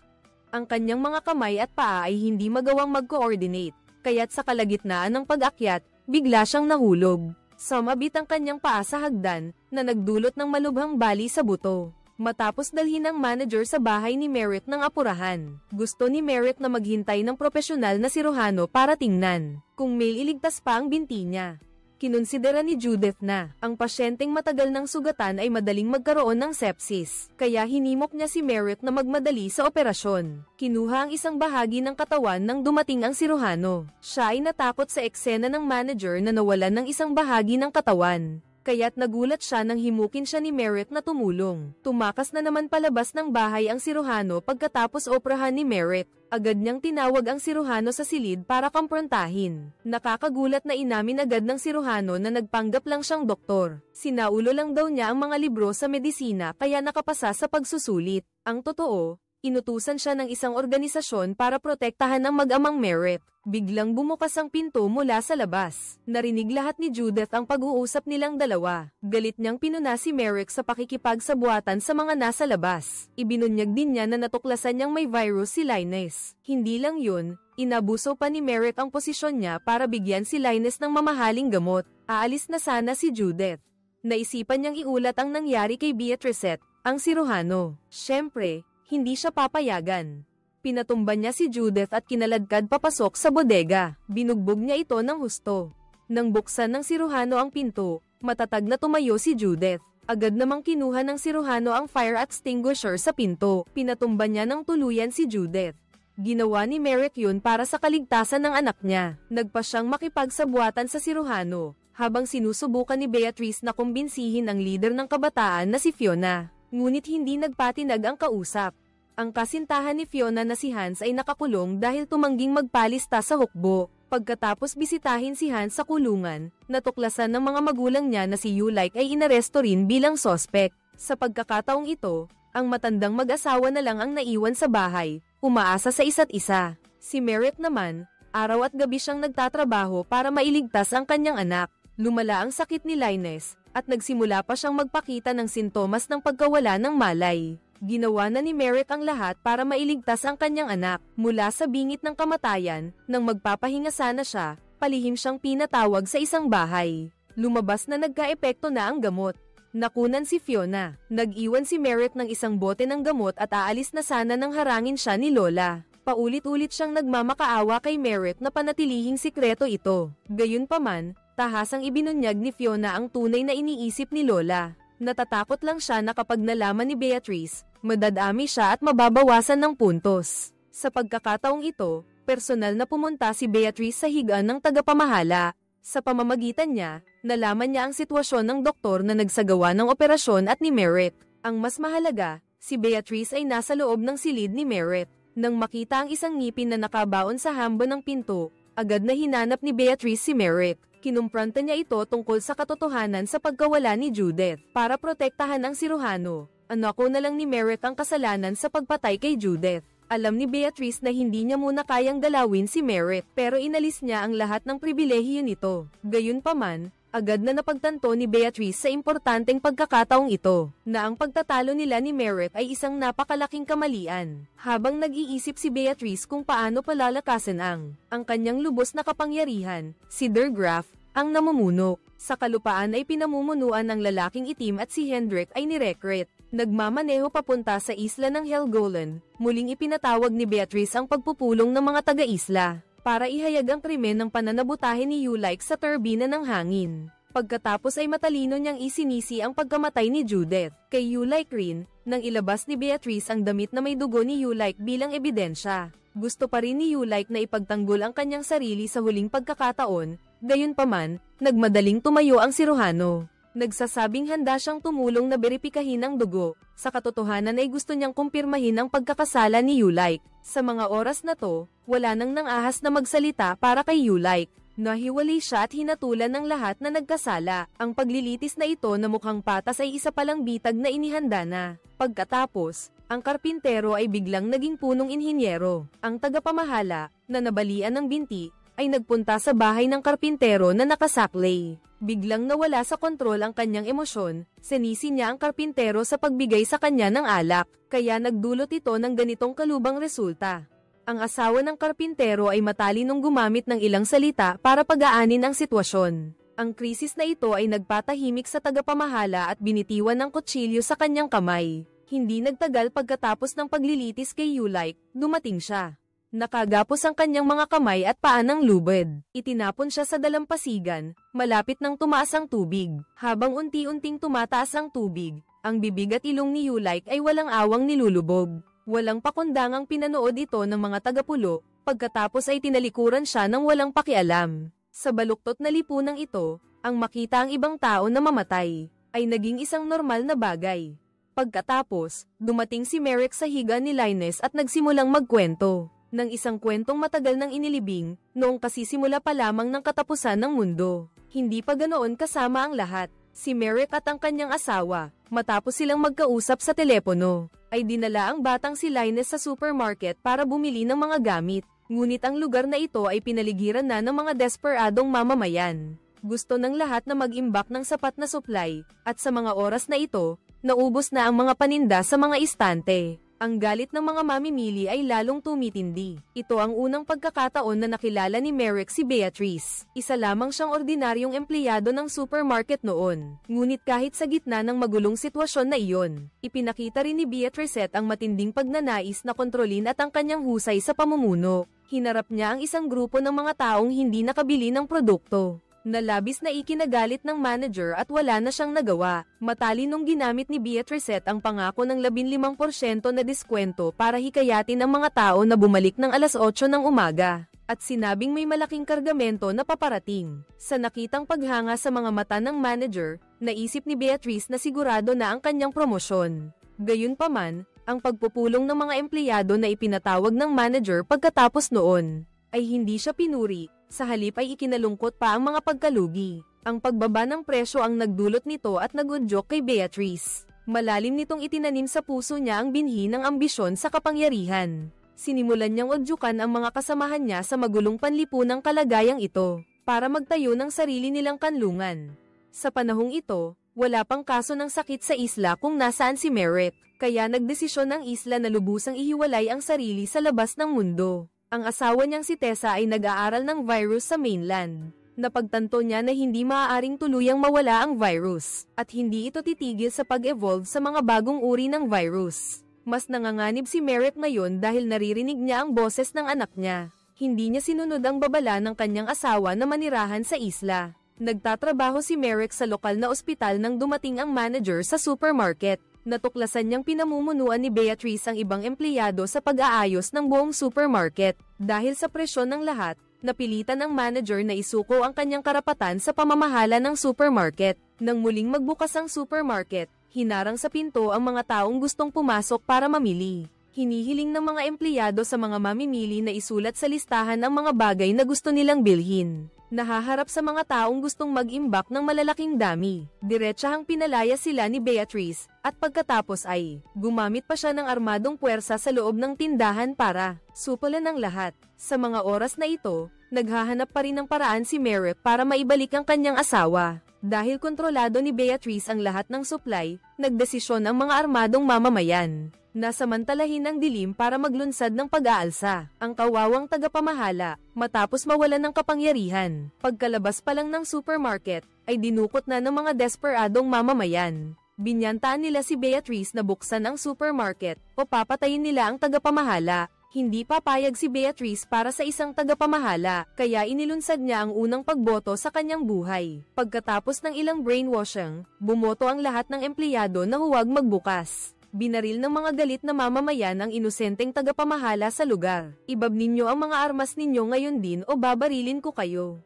ang kanyang mga kamay at paa ay hindi magawang mag-coordinate, kaya't sa kalagitnaan ng pag-akyat, bigla siyang nahulog. Sumabit ang kanyang paa sa hagdan, na nagdulot ng malubhang bali sa buto. Matapos dalhin ng manager sa bahay ni Merrick ng apurahan, gusto ni Merrick na maghintay ng propesyonal na siruhano para tingnan kung may iligtas pa ang binti niya. Kinonsidera ni Judith na ang pasyenteng matagal ng sugatan ay madaling magkaroon ng sepsis, kaya hinimok niya si Merrick na magmadali sa operasyon. Kinuha ang isang bahagi ng katawan nang dumating ang siruhano. Siya ay natakot sa eksena ng manager na nawalan ng isang bahagi ng katawan. Kaya't nagulat siya nang himukin siya ni Merrick na tumulong. Tumakas na naman palabas ng bahay ang siruhano pagkatapos oprahan ni Merrick. Agad niyang tinawag ang siruhano sa silid para kamprontahin. Nakakagulat na inamin agad ng siruhano na nagpanggap lang siyang doktor. Sinaulo lang daw niya ang mga libro sa medisina kaya nakapasa sa pagsusulit. Ang totoo, inutusan siya ng isang organisasyon para protektahan ang mag-amang Merrick. Biglang bumukas ang pinto mula sa labas. Narinig lahat ni Judith ang pag-uusap nilang dalawa. Galit niyang pinuna si Merrick sa pakikipagsabuatan sa mga nasa labas. Ibinunyag din niya na natuklasan niyang may virus si Linus. Hindi lang yun, inabuso pa ni Merrick ang posisyon niya para bigyan si Linus ng mamahaling gamot. Aalis na sana si Judith. Naisipan niyang iulat ang nangyari kay Beatrice, ang siruhano. Siyempre, hindi siya papayagan. Pinatumban niya si Judith at kinaladkad papasok sa bodega. Binugbog niya ito ng husto. Nang buksan ng siruhano ang pinto, matatag na tumayo si Judith. Agad namang kinuha ng siruhano ang fire extinguisher sa pinto. Pinatumban niya ng tuluyan si Judith. Ginawa ni Merrick yun para sa kaligtasan ng anak niya. Nagpa siyang makipagsabuatan sa siruhano, habang sinusubukan ni Beatrice na kumbinsihin ang leader ng kabataan na si Fiona. Ngunit hindi nagpatinag ang kausap. Ang kasintahan ni Fiona na si Hans ay nakakulong dahil tumangging magpalista sa hukbo. Pagkatapos bisitahin si Hans sa kulungan, natuklasan ng mga magulang niya na si Ulike ay inaresto rin bilang sospek. Sa pagkakataong ito, ang matandang mag-asawa na lang ang naiwan sa bahay, umaasa sa isa't isa. Si Merrick naman, araw at gabi siyang nagtatrabaho para mailigtas ang kanyang anak. Lumala ang sakit ni Linus, at nagsimula pa siyang magpakita ng sintomas ng pagkawala ng malay. Ginawa na ni Merrick ang lahat para mailigtas ang kanyang anak mula sa bingit ng kamatayan. Nang magpapahinga sana siya, palihim siyang pinatawag sa isang bahay. Lumabas na nagkaepekto na ang gamot. Nakunan si Fiona. Nag-iwan si Merrick ng isang bote ng gamot at aalis na sana nang harangin siya ni Lola. Paulit-ulit siyang nagmamakaawa kay Merrick na panatilihing sikreto ito. Gayunpaman, tahasang ibinunyag ni Fiona ang tunay na iniisip ni Lola. Natatakot lang siya na kapag nalaman ni Beatrice, madadami siya at mababawasan ng puntos. Sa pagkakataong ito, personal na pumunta si Beatrice sa higaan ng tagapamahala. Sa pamamagitan niya, nalaman niya ang sitwasyon ng doktor na nagsagawa ng operasyon at ni Merrick. Ang mas mahalaga, si Beatrice ay nasa loob ng silid ni Merrick. Nang makita ang isang ngipin na nakabaon sa hambo ng pinto, agad na hinanap ni Beatrice si Merrick. Kinumpranta niya ito tungkol sa katotohanan sa pagkawala ni Judith. Para protektahan ang siruhano, anako na lang ni Merrick ang kasalanan sa pagpatay kay Judith. Alam ni Beatrice na hindi niya muna kayang galawin si Merrick, pero inalis niya ang lahat ng pribilehiyo nito. Gayunpaman, agad na napagtanto ni Beatrice sa importanteng pagkakataong ito, na ang pagtatalo nila ni Merrick ay isang napakalaking kamalian. Habang nag-iisip si Beatrice kung paano palalakasan ang kanyang lubos na kapangyarihan, si Der Graaf, ang namumuno. Sa kalupaan ay pinamumunuan ng lalaking itim at si Hendrik ay nirecruit. Nagmamaneho papunta sa isla ng Helgoland, muling ipinatawag ni Beatrice ang pagpupulong ng mga taga-isla para ihayag ang krimen ng pananabutahe ni Ulike sa turbina ng hangin. Pagkatapos ay matalino niyang isinisi ang pagkamatay ni Judith. Kay Ulike rin, nang ilabas ni Beatrice ang damit na may dugo ni Ulike bilang ebidensya. Gusto pa rin ni Ulike na ipagtanggol ang kanyang sarili sa huling pagkakataon, gayunpaman, nagmadaling tumayo ang siruhano. Nagsasabing handa siyang tumulong na beripikahin ang dugo. Sa katotohanan ay gusto niyang kumpirmahin ang pagkakasala ni Ulike. Sa mga oras na to, wala nang nang-ahas na magsalita para kay Ulike. Nahiwalay siya at hinatulan ng lahat na nagkasala. Ang paglilitis na ito na mukhang patas ay isa palang bitag na inihanda na. Pagkatapos, ang karpintero ay biglang naging punong inhinyero. Ang tagapamahala, na nabalian ng binti, ay nagpunta sa bahay ng karpintero na nakasaklay. Biglang nawala sa kontrol ang kanyang emosyon, sinisi niya ang karpintero sa pagbigay sa kanya ng alak, kaya nagdulot ito ng ganitong kalubang resulta. Ang asawa ng karpintero ay matalinong gumamit ng ilang salita para pagaanin ang sitwasyon. Ang krisis na ito ay nagpatahimik sa tagapamahala at binitiwan ng kutsilyo sa kanyang kamay. Hindi nagtagal pagkatapos ng paglilitis kay Ulike, dumating siya. Nakagapos ang kanyang mga kamay at paa ng lubid. Itinapon siya sa dalampasigan, malapit nang tumaas ang tubig. Habang unti-unting tumataas ang tubig, ang bibig at ilong ni Yulike ay walang awang nilulubog. Walang pakundangang pinanood ito ng mga tagapulo, pagkatapos ay tinalikuran siya ng walang pakialam. Sa baluktot na lipunang ito, ang makita ang ibang tao na mamatay, ay naging isang normal na bagay. Pagkatapos, dumating si Merrick sa higa ni Linus at nagsimulang magkwento ng isang kwentong matagal nang inilibing, noong kasisimula pa lamang ng katapusan ng mundo. Hindi pa ganoon kasama ang lahat. Si Merrick at ang kanyang asawa, matapos silang magkausap sa telepono, ay dinala ang batang si Linus sa supermarket para bumili ng mga gamit. Ngunit ang lugar na ito ay pinaligiran na ng mga desperadong mamamayan. Gusto ng lahat na mag-imbak ng sapat na supply, at sa mga oras na ito, naubos na ang mga paninda sa mga istante. Ang galit ng mga mamimili ay lalong tumitindi. Ito ang unang pagkakataon na nakilala ni Merrick si Beatrice. Isa lamang siyang ordinaryong empleyado ng supermarket noon. Ngunit kahit sa gitna ng magulong sitwasyon na iyon, ipinakita rin ni Beatrice ang matinding pagnanais na kontrolin at ang kanyang husay sa pamumuno. Hinarap niya ang isang grupo ng mga taong hindi nakabili ng produkto, na labis na ikinagalit ng manager at wala na siyang nagawa. Matalinong ginamit ni Beatrice ang pangako ng 15% na diskwento para hikayatin ang mga tao na bumalik ng alas 8 ng umaga. At sinabing may malaking kargamento na paparating. Sa nakitang paghanga sa mga mata ng manager, naisip ni Beatrice na sigurado na ang kanyang promosyon. Gayunpaman, ang pagpupulong ng mga empleyado na ipinatawag ng manager pagkatapos noon, ay hindi siya pinuri. Sa halip ay ikinalungkot pa ang mga pagkalugi. Ang pagbaba ng presyo ang nagdulot nito at nagudyok kay Beatrice. Malalim nitong itinanim sa puso niya ang binhi ng ambisyon sa kapangyarihan. Sinimulan niyang udyukan ang mga kasamahan niya sa magulong panlipunang kalagayang ito, para magtayo ng sarili nilang kanlungan. Sa panahong ito, wala pang kaso ng sakit sa isla kung nasaan si Merrick, kaya nagdesisyon ang isla na lubusang ihiwalay ang sarili sa labas ng mundo. Ang asawa niyang si Tessa ay nag-aaral ng virus sa mainland. Napagtanto niya na hindi maaaring tuluyang mawala ang virus, at hindi ito titigil sa pag-evolve sa mga bagong uri ng virus. Mas nanganganib si Merrick ngayon dahil naririnig niya ang boses ng anak niya. Hindi niya sinunod ang babala ng kanyang asawa na manirahan sa isla. Nagtatrabaho si Merrick sa lokal na ospital nang dumating ang manager sa supermarket. Natuklasan niyang pinamumunuan ni Beatrice ang ibang empleyado sa pag-aayos ng buong supermarket. Dahil sa presyon ng lahat, napilitan ang manager na isuko ang kanyang karapatan sa pamamahala ng supermarket. Nang muling magbukas ang supermarket, hinarang sa pinto ang mga taong gustong pumasok para mamili. Hinihiling ng mga empleyado sa mga mamimili na isulat sa listahan ang mga bagay na gusto nilang bilhin. Nahaharap sa mga taong gustong mag-imbak ng malalaking dami. Diretsahang pinalaya sila ni Beatrice, at pagkatapos ay, gumamit pa siya ng armadong puwersa sa loob ng tindahan para supalan ang lahat. Sa mga oras na ito, naghahanap pa rin ng paraan si Merrick para maibalik ang kanyang asawa. Dahil kontrolado ni Beatrice ang lahat ng supply, nagdesisyon ang mga armadong mamamayan na samantalahin ang dilim para maglunsad ng pag-aalsa. Ang kawawang tagapamahala, matapos mawalan ng kapangyarihan, pagkalabas pa lang ng supermarket, ay dinukot na ng mga desperadong mamamayan. Binyantaan nila si Beatrice na buksan ang supermarket, o papatayin nila ang tagapamahala. Hindi papayag si Beatrice para sa isang tagapamahala, kaya inilunsad niya ang unang pagboto sa kanyang buhay. Pagkatapos ng ilang brainwashing, bumoto ang lahat ng empleyado na huwag magbukas. Binaril ng mga galit na mamamayan ang inosenteng tagapamahala sa lugar. Ibab ninyo ang mga armas ninyo ngayon din o babarilin ko kayo.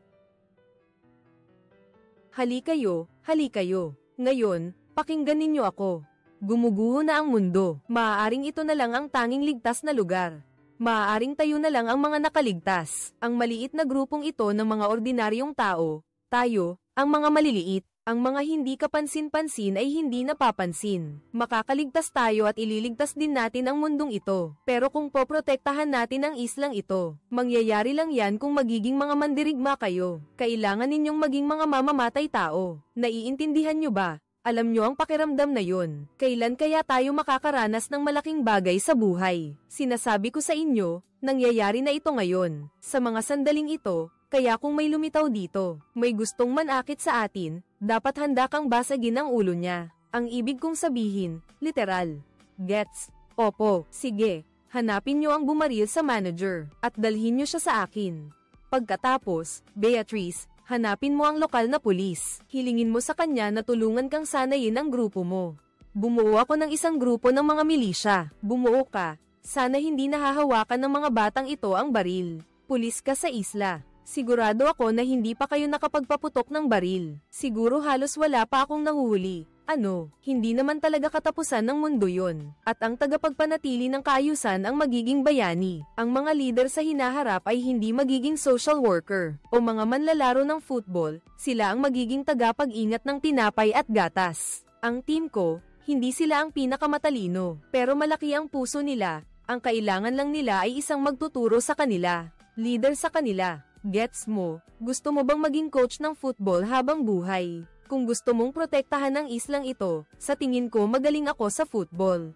Hali kayo, hali kayo. Ngayon, pakinggan ninyo ako. Gumuguho na ang mundo. Maaaring ito na lang ang tanging ligtas na lugar. Maaaring tayo na lang ang mga nakaligtas. Ang maliit na grupong ito ng mga ordinaryong tao, tayo, ang mga maliliit. Ang mga hindi kapansin-pansin ay hindi napapansin. Makakaligtas tayo at ililigtas din natin ang mundong ito. Pero kung poprotektahan natin ang islang ito, mangyayari lang yan kung magiging mga mandirigma kayo. Kailangan ninyong maging mga mamamatay tao. Naiintindihan nyo ba? Alam nyo ang pakiramdam na yun. Kailan kaya tayo makakaranas ng malaking bagay sa buhay? Sinasabi ko sa inyo, nangyayari na ito ngayon. Sa mga sandaling ito, kaya kung may lumitaw dito, may gustong manakit sa atin, dapat handa kang basagin ang ulo niya. Ang ibig kong sabihin, literal. Gets? Opo, sige. Hanapin niyo ang bumaril sa manager, at dalhin niyo siya sa akin. Pagkatapos, Beatrice, hanapin mo ang lokal na pulis. Hilingin mo sa kanya na tulungan kang sanayin ang grupo mo. Bumuo ako ng isang grupo ng mga milisya. Bumuo ka. Sana hindi nahahawakan ng mga batang ito ang baril. Pulis ka sa isla. Sigurado ako na hindi pa kayo nakapagpaputok ng baril. Siguro halos wala pa akong nahuhuli. Ano, hindi naman talaga katapusan ng mundo yon. At ang tagapagpanatili ng kaayusan ang magiging bayani. Ang mga leader sa hinaharap ay hindi magiging social worker o mga manlalaro ng football, sila ang magiging tagapag-ingat ng tinapay at gatas. Ang team ko, hindi sila ang pinakamatalino, pero malaki ang puso nila. Ang kailangan lang nila ay isang magtuturo sa kanila, leader sa kanila. Gets mo? Gusto mo bang maging coach ng football habang buhay? Kung gusto mong protektahan ang islang ito, sa tingin ko magaling ako sa football.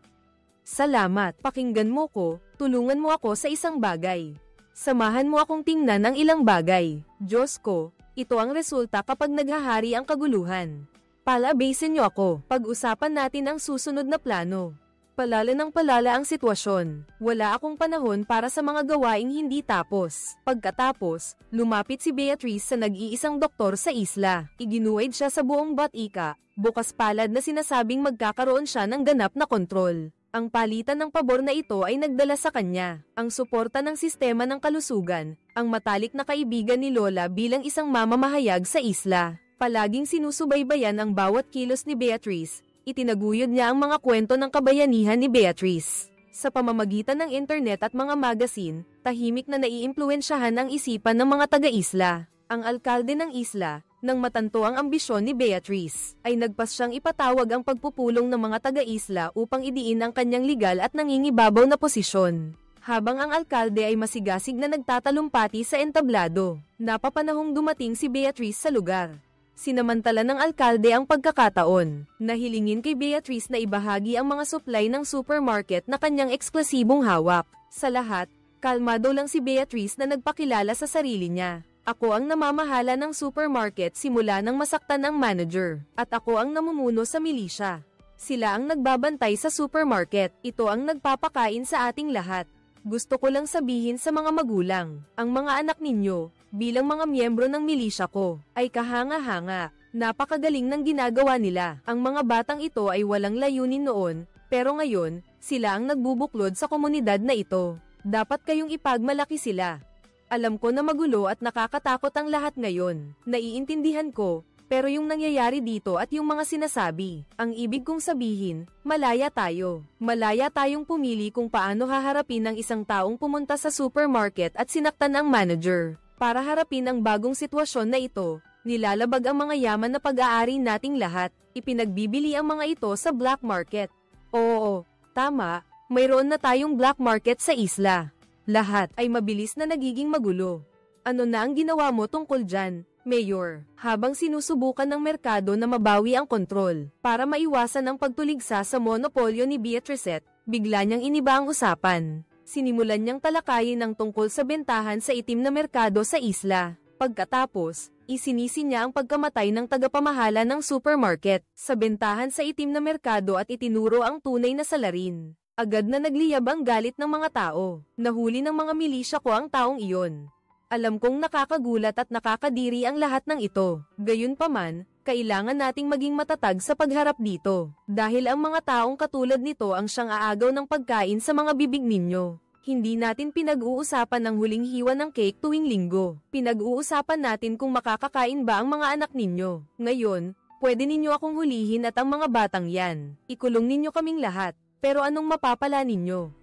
Salamat, pakinggan mo ko, tulungan mo ako sa isang bagay. Samahan mo akong tingnan ang ilang bagay. Diyos ko, ito ang resulta kapag naghahari ang kaguluhan. Palabasin niyo ako, pag-usapan natin ang susunod na plano. Palala ng palala ang sitwasyon. Wala akong panahon para sa mga gawaing hindi tapos. Pagkatapos, lumapit si Beatrice sa nag-iisang doktor sa isla. Iginuwid siya sa buong batika, bukas palad na sinasabing magkakaroon siya ng ganap na kontrol. Ang palitan ng pabor na ito ay nagdala sa kanya, ang suporta ng sistema ng kalusugan, ang matalik na kaibigan ni Lola bilang isang mamamahayag sa isla. Palaging sinusubaybayan ang bawat kilos ni Beatrice. Itinaguyod niya ang mga kwento ng kabayanihan ni Beatrice. Sa pamamagitan ng internet at mga magazine, tahimik na naiimpluwensyahan ang isipan ng mga taga-isla. Ang alkalde ng isla, nang matanto ang ambisyon ni Beatrice, ay nagpas siyang ipatawag ang pagpupulong ng mga taga-isla upang idiin ang kanyang legal at nangingibabaw na posisyon. Habang ang alkalde ay masigasig na nagtatalumpati sa entablado, napapanahong dumating si Beatrice sa lugar. Sinamantala ng alkalde ang pagkakataon, na hilingin kay Beatrice na ibahagi ang mga supply ng supermarket na kanyang eksklusibong hawak. Sa lahat, kalmado lang si Beatrice na nagpakilala sa sarili niya. Ako ang namamahala ng supermarket simula nang masaktan ang manager, at ako ang namumuno sa milisya. Sila ang nagbabantay sa supermarket, ito ang nagpapakain sa ating lahat. Gusto ko lang sabihin sa mga magulang, ang mga anak ninyo, bilang mga miyembro ng milisya ko, ay kahanga-hanga. Napakagaling ng ginagawa nila. Ang mga batang ito ay walang layunin noon, pero ngayon, sila ang nagbubuklod sa komunidad na ito. Dapat kayong ipagmalaki sila. Alam ko na magulo at nakakatakot ang lahat ngayon. Naiintindihan ko, pero yung nangyayari dito at yung mga sinasabi, ang ibig kong sabihin, malaya tayo. Malaya tayong pumili kung paano haharapin ang isang taong pumunta sa supermarket at sinaktan ang manager. Para harapin ang bagong sitwasyon na ito, nilalabag ang mga yaman na pag-aari nating lahat, ipinagbibili ang mga ito sa black market. Oo, tama, mayroon na tayong black market sa isla. Lahat ay mabilis na nagiging magulo. Ano na ang ginawa mo tungkol dyan, Mayor? Habang sinusubukan ng merkado na mabawi ang kontrol, para maiwasan ang pagtuligsa sa monopolyo ni Beatrice, bigla niyang iniba ang usapan. Sinimulan niyang talakayin ang tungkol sa bentahan sa itim na merkado sa isla. Pagkatapos, isinisi niya ang pagkamatay ng tagapamahala ng supermarket sa bentahan sa itim na merkado at itinuro ang tunay na salarin. Agad na nagliyab ang galit ng mga tao. Nahuli ng mga milisya ko ang taong iyon. Alam kong nakakagulat at nakakadiri ang lahat ng ito. Gayunpaman, kailangan nating maging matatag sa pagharap dito. Dahil ang mga taong katulad nito ang siyang aagaw ng pagkain sa mga bibig ninyo. Hindi natin pinag-uusapan ang huling hiwa ng cake tuwing linggo. Pinag-uusapan natin kung makakakain ba ang mga anak ninyo. Ngayon, pwede ninyo akong hulihin at ang mga batang yan. Ikulong ninyo kaming lahat. Pero anong mapapala ninyo?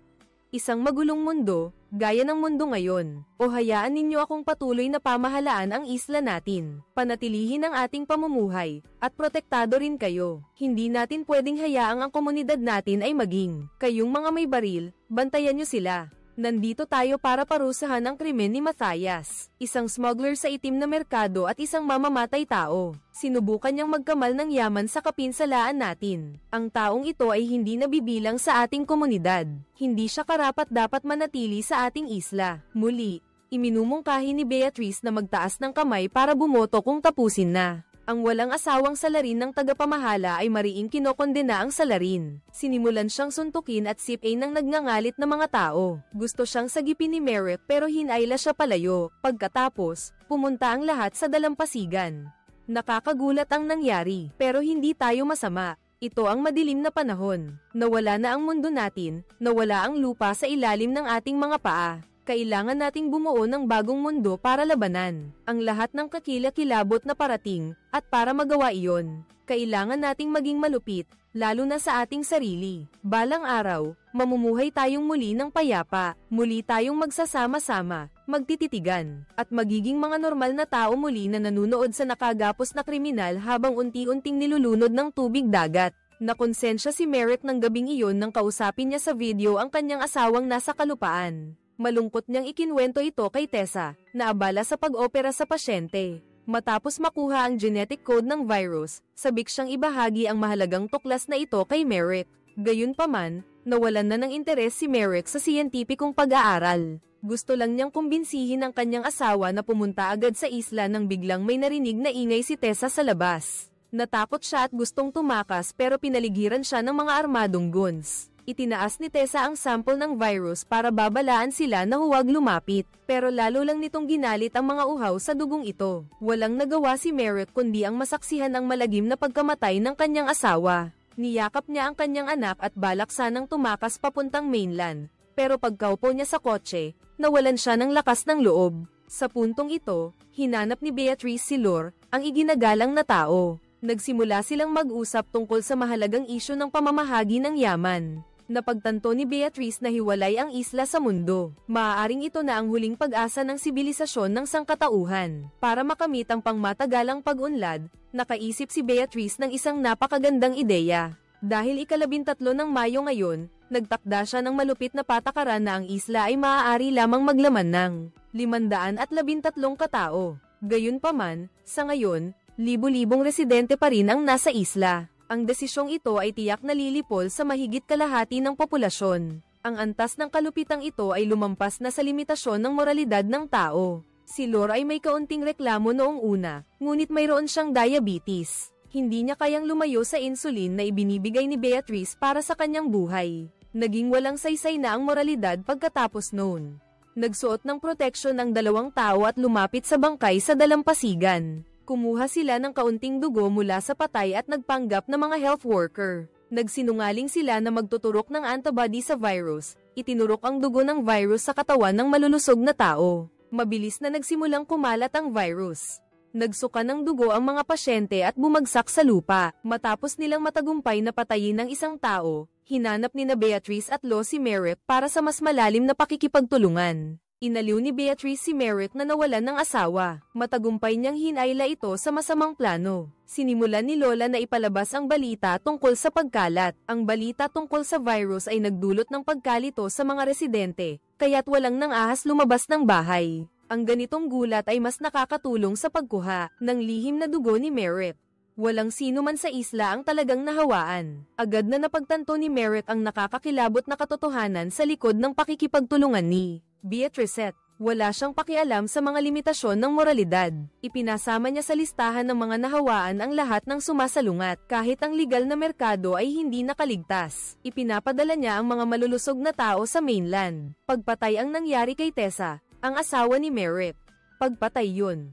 Isang magulong mundo, gaya ng mundo ngayon, o hayaan ninyo akong patuloy na pamahalaan ang isla natin, panatilihin ang ating pamumuhay, at protektado rin kayo. Hindi natin pwedeng hayaang ang komunidad natin ay maging, kayong mga may baril, bantayan nyo sila. Nandito tayo para parusahan ang krimen ni Matthias, isang smuggler sa itim na merkado at isang mamamatay tao. Sinubukan niyang magkamal ng yaman sa kapinsalaan natin. Ang taong ito ay hindi nabibilang sa ating komunidad. Hindi siya karapat-dapat manatili sa ating isla. Muli, iminumungkahi ni Beatrice na magtaas ng kamay para bumoto kung tapusin na. Ang walang asawang salarin ng tagapamahala ay mariing kinokondena ang salarin. Sinimulan siyang suntukin at sipain ng nagngangalit na mga tao. Gusto siyang sagipin ni Merrick pero hinayla siya palayo. Pagkatapos, pumunta ang lahat sa dalampasigan. Nakakagulat ang nangyari, pero hindi tayo masama. Ito ang madilim na panahon. Nawala na ang mundo natin, nawala ang lupa sa ilalim ng ating mga paa. Kailangan nating bumuo ng bagong mundo para labanan ang lahat ng kakilakilabot na parating, at para magawa iyon, kailangan nating maging malupit, lalo na sa ating sarili. Balang araw, mamumuhay tayong muli ng payapa, muli tayong magsasama-sama, magtititigan, at magiging mga normal na tao muli na nanunood sa nakagapos na kriminal habang unti-unting nilulunod ng tubig dagat. Nakonsensya si Merrick ng gabing iyon nang kausapin niya sa video ang kanyang asawang nasa kalupaan. Malungkot niyang ikinwento ito kay Tessa, na abala sa pag-opera sa pasyente. Matapos makuha ang genetic code ng virus, sabik siyang ibahagi ang mahalagang tuklas na ito kay Merrick. Gayunpaman, nawalan na ng interes si Merrick sa siyentipikong pag-aaral. Gusto lang niyang kumbinsihin ang kanyang asawa na pumunta agad sa isla nang biglang may narinig na ingay si Tessa sa labas. Natakot siya at gustong tumakas pero pinaligiran siya ng mga armadong goons. Itinaas ni Tessa ang sample ng virus para babalaan sila na huwag lumapit, pero lalo lang nitong ginalit ang mga uhaw sa dugong ito. Walang nagawa si Merrick kundi ang masaksihan ang malagim na pagkamatay ng kanyang asawa. Niyakap niya ang kanyang anak at balak sanang tumakas papuntang mainland, pero pagkaupo niya sa kotse, nawalan siya ng lakas ng loob. Sa puntong ito, hinanap ni Beatrice si Lore, ang iginagalang na tao. Nagsimula silang mag-usap tungkol sa mahalagang isyu ng pamamahagi ng yaman. Napagtanto ni Beatrice na hiwalay ang isla sa mundo. Maaaring ito na ang huling pag-asa ng sibilisasyon ng sangkatauhan. Para makamit ang pangmatagalang pag-unlad, nakaisip si Beatrice ng isang napakagandang ideya. Dahil ika-13 ng Mayo ngayon, nagtakda siya ng malupit na patakaran na ang isla ay maaari lamang maglaman ng 513 katao. Gayunpaman, sa ngayon, libu-libong residente pa rin ang nasa isla. Ang desisyong ito ay tiyak na lilipol sa mahigit kalahati ng populasyon. Ang antas ng kalupitang ito ay lumampas na sa limitasyon ng moralidad ng tao. Si Lore ay may kaunting reklamo noong una, ngunit mayroon siyang diabetes. Hindi niya kayang lumayo sa insulin na ibinibigay ni Beatrice para sa kanyang buhay. Naging walang saysay na ang moralidad pagkatapos noon. Nagsuot ng proteksyon ang 2 tao at lumapit sa bangkay sa dalampasigan. Kumuha sila ng kaunting dugo mula sa patay at nagpanggap na mga health worker. Nagsinungaling sila na magtuturok ng antibody sa virus. Itinurok ang dugo ng virus sa katawan ng malulusog na tao. Mabilis na nagsimulang kumalat ang virus. Nagsuka ng dugo ang mga pasyente at bumagsak sa lupa. Matapos nilang matagumpay na patayin ng isang tao, hinanap ni Beatrice at Lo si Merrick para sa mas malalim na pakikipagtulungan. Inaliw ni Beatrice si Merrick na nawalan ng asawa. Matagumpay niyang hinayla ito sa masamang plano. Sinimulan ni Lola na ipalabas ang balita tungkol sa pagkalat. Ang balita tungkol sa virus ay nagdulot ng pagkalito sa mga residente, kaya't walang nang ahas lumabas ng bahay. Ang ganitong gulat ay mas nakakatulong sa pagkuha ng lihim na dugo ni Merrick. Walang sino man sa isla ang talagang nahawaan. Agad na napagtanto ni Merrick ang nakakakilabot na katotohanan sa likod ng pakikipagtulungan ni Beatrice. Wala siyang pakialam sa mga limitasyon ng moralidad. Ipinasama niya sa listahan ng mga nahawaan ang lahat ng sumasalungat, kahit ang legal na merkado ay hindi nakaligtas. Ipinapadala niya ang mga malulusog na tao sa mainland. Pagpatay ang nangyari kay Tessa, ang asawa ni Merrick. Pagpatay yun.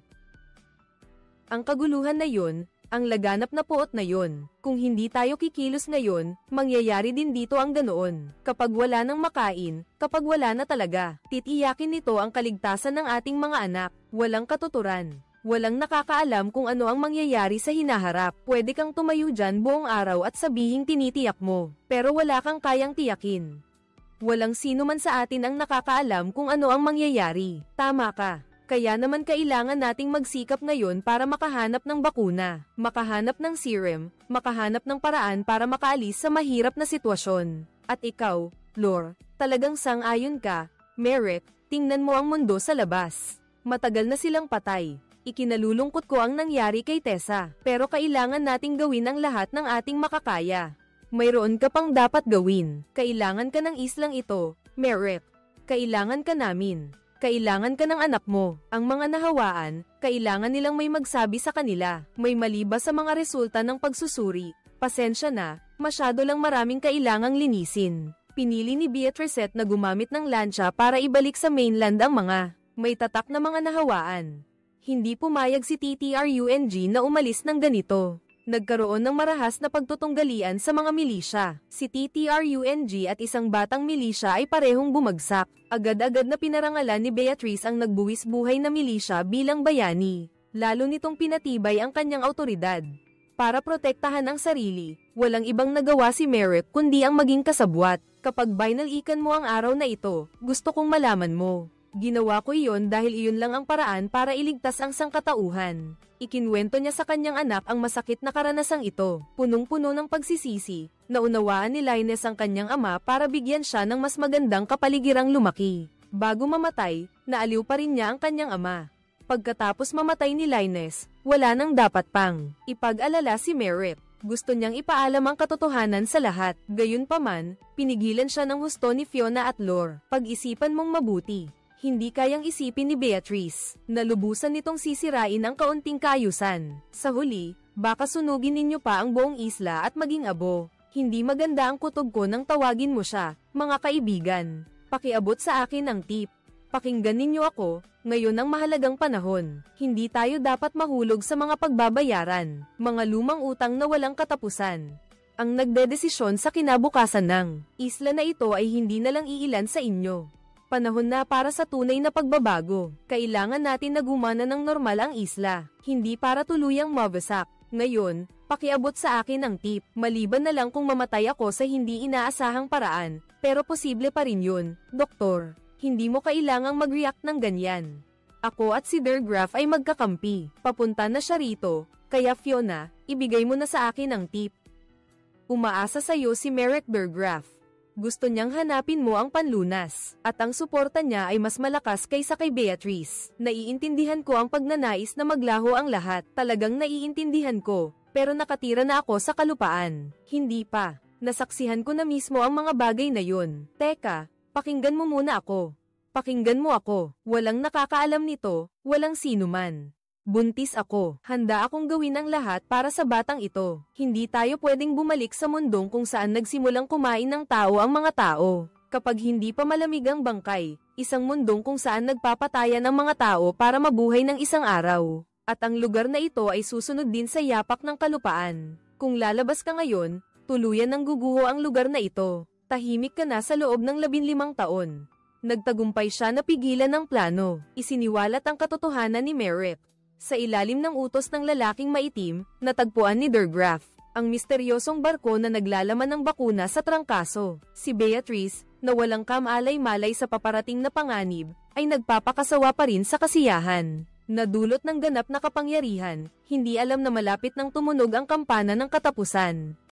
Ang kaguluhan na yun, ang laganap na puot na yon. Kung hindi tayo kikilos ngayon, mangyayari din dito ang ganoon. Kapag wala nang makain, kapag wala na talaga, titiyakin nito ang kaligtasan ng ating mga anak. Walang katuturan. Walang nakakaalam kung ano ang mangyayari sa hinaharap. Pwede kang tumayo dyan buong araw at sabihing tinitiyak mo, pero wala kang kayang tiyakin. Walang sino man sa atin ang nakakaalam kung ano ang mangyayari. Tama ka. Kaya naman kailangan nating magsikap ngayon para makahanap ng bakuna, makahanap ng serum, makahanap ng paraan para makaalis sa mahirap na sitwasyon. At ikaw, Lore, talagang sang-ayon ka. Merrick, tingnan mo ang mundo sa labas. Matagal na silang patay. Ikinalulungkot ko ang nangyari kay Tessa, pero kailangan nating gawin ang lahat ng ating makakaya. Mayroon ka pang dapat gawin. Kailangan ka ng islang ito, Merrick. Kailangan ka namin. Kailangan ka ng anak mo. Ang mga nahawaan, kailangan nilang may magsabi sa kanila. May mali ba sa mga resulta ng pagsusuri? Pasensya na, masyado lang maraming kailangang linisin. Pinili ni Beatrice na gumamit ng lansya para ibalik sa mainland ang mga may tatak na mga nahawaan. Hindi pumayag si TTRUNG na umalis ng ganito. Nagkaroon ng marahas na pagtutunggalian sa mga milisya. Si TTRUNG at isang batang milisya ay parehong bumagsak. Agad-agad na pinarangalan ni Beatrice ang nagbuwis buhay na milisya bilang bayani. Lalo nitong pinatibay ang kanyang autoridad. Para protektahan ang sarili, walang ibang nagawa si Merrick kundi ang maging kasabwat. Kapag binalikan mo ang araw na ito, gusto kong malaman mo. Ginawa ko iyon dahil iyon lang ang paraan para iligtas ang sangkatauhan. Ikinwento niya sa kanyang anak ang masakit na karanasang ito. Punong-puno ng pagsisisi, naunawaan ni Linus ang kanyang ama para bigyan siya ng mas magandang kapaligirang lumaki. Bago mamatay, naaliw pa rin niya ang kanyang ama. Pagkatapos mamatay ni Linus, wala nang dapat pang ipag-alala si Merrick. Gusto niyang ipaalam ang katotohanan sa lahat. Gayunpaman, pinigilan siya ng husto ni Fiona at Lore. Pag-isipan mong mabuti. Hindi kayang isipin ni Beatrice, na lubusan nitong sisirain ang kaunting kaayusan. Sa huli, baka sunugin ninyo pa ang buong isla at maging abo. Hindi maganda ang kutob ko nang tawagin mo siya, mga kaibigan. Pakiabot sa akin ang tip. Pakinggan ninyo ako, ngayon ang mahalagang panahon. Hindi tayo dapat mahulog sa mga pagbabayaran, mga lumang utang na walang katapusan. Ang nagdedesisyon sa kinabukasan ng isla na ito ay hindi na lang iilan sa inyo. Panahon na para sa tunay na pagbabago. Kailangan natin na gumana ng normal ang isla, hindi para tuluyang mabasak. Ngayon, pakiabot sa akin ang tip. Maliban na lang kung mamatay ako sa hindi inaasahang paraan, pero posible pa rin yun, Doktor. Hindi mo kailangang mag-react ng ganyan. Ako at si Durgraf ay magkakampi. Papunta na siya rito, kaya Fiona, ibigay mo na sa akin ang tip. Umaasa sa'yo si Merrick Durgraf. Gusto niyang hanapin mo ang panlunas, at ang suporta niya ay mas malakas kaysa kay Beatrice. Naiintindihan ko ang pagnanais na maglaho ang lahat, talagang naiintindihan ko, pero nakatira na ako sa kalupaan. Hindi pa, nasaksihan ko na mismo ang mga bagay na yun. Teka, pakinggan mo muna ako. Pakinggan mo ako, walang nakakaalam nito, walang sino man. Buntis ako. Handa akong gawin ang lahat para sa batang ito. Hindi tayo pwedeng bumalik sa mundong kung saan nagsimulang kumain ng tao ang mga tao. Kapag hindi pa malamig ang bangkay, isang mundong kung saan nagpapatayan ang mga tao para mabuhay ng isang araw. At ang lugar na ito ay susunod din sa yapak ng kalupaan. Kung lalabas ka ngayon, tuluyan ng guguho ang lugar na ito. Tahimik ka na sa loob ng 15 taon. Nagtagumpay siya na pigilan ang plano. Isiniwalat ang katotohanan ni Merrick. Sa ilalim ng utos ng lalaking maitim, natagpuan ni Durgraf ang misteryosong barko na naglalaman ng bakuna sa trangkaso. Si Beatrice, na walang kamalay-malay sa paparating na panganib, ay nagpapakasawa pa rin sa kasiyahan. Nadulot ng ganap na kapangyarihan, hindi alam na malapit nang tumunog ang kampana ng katapusan.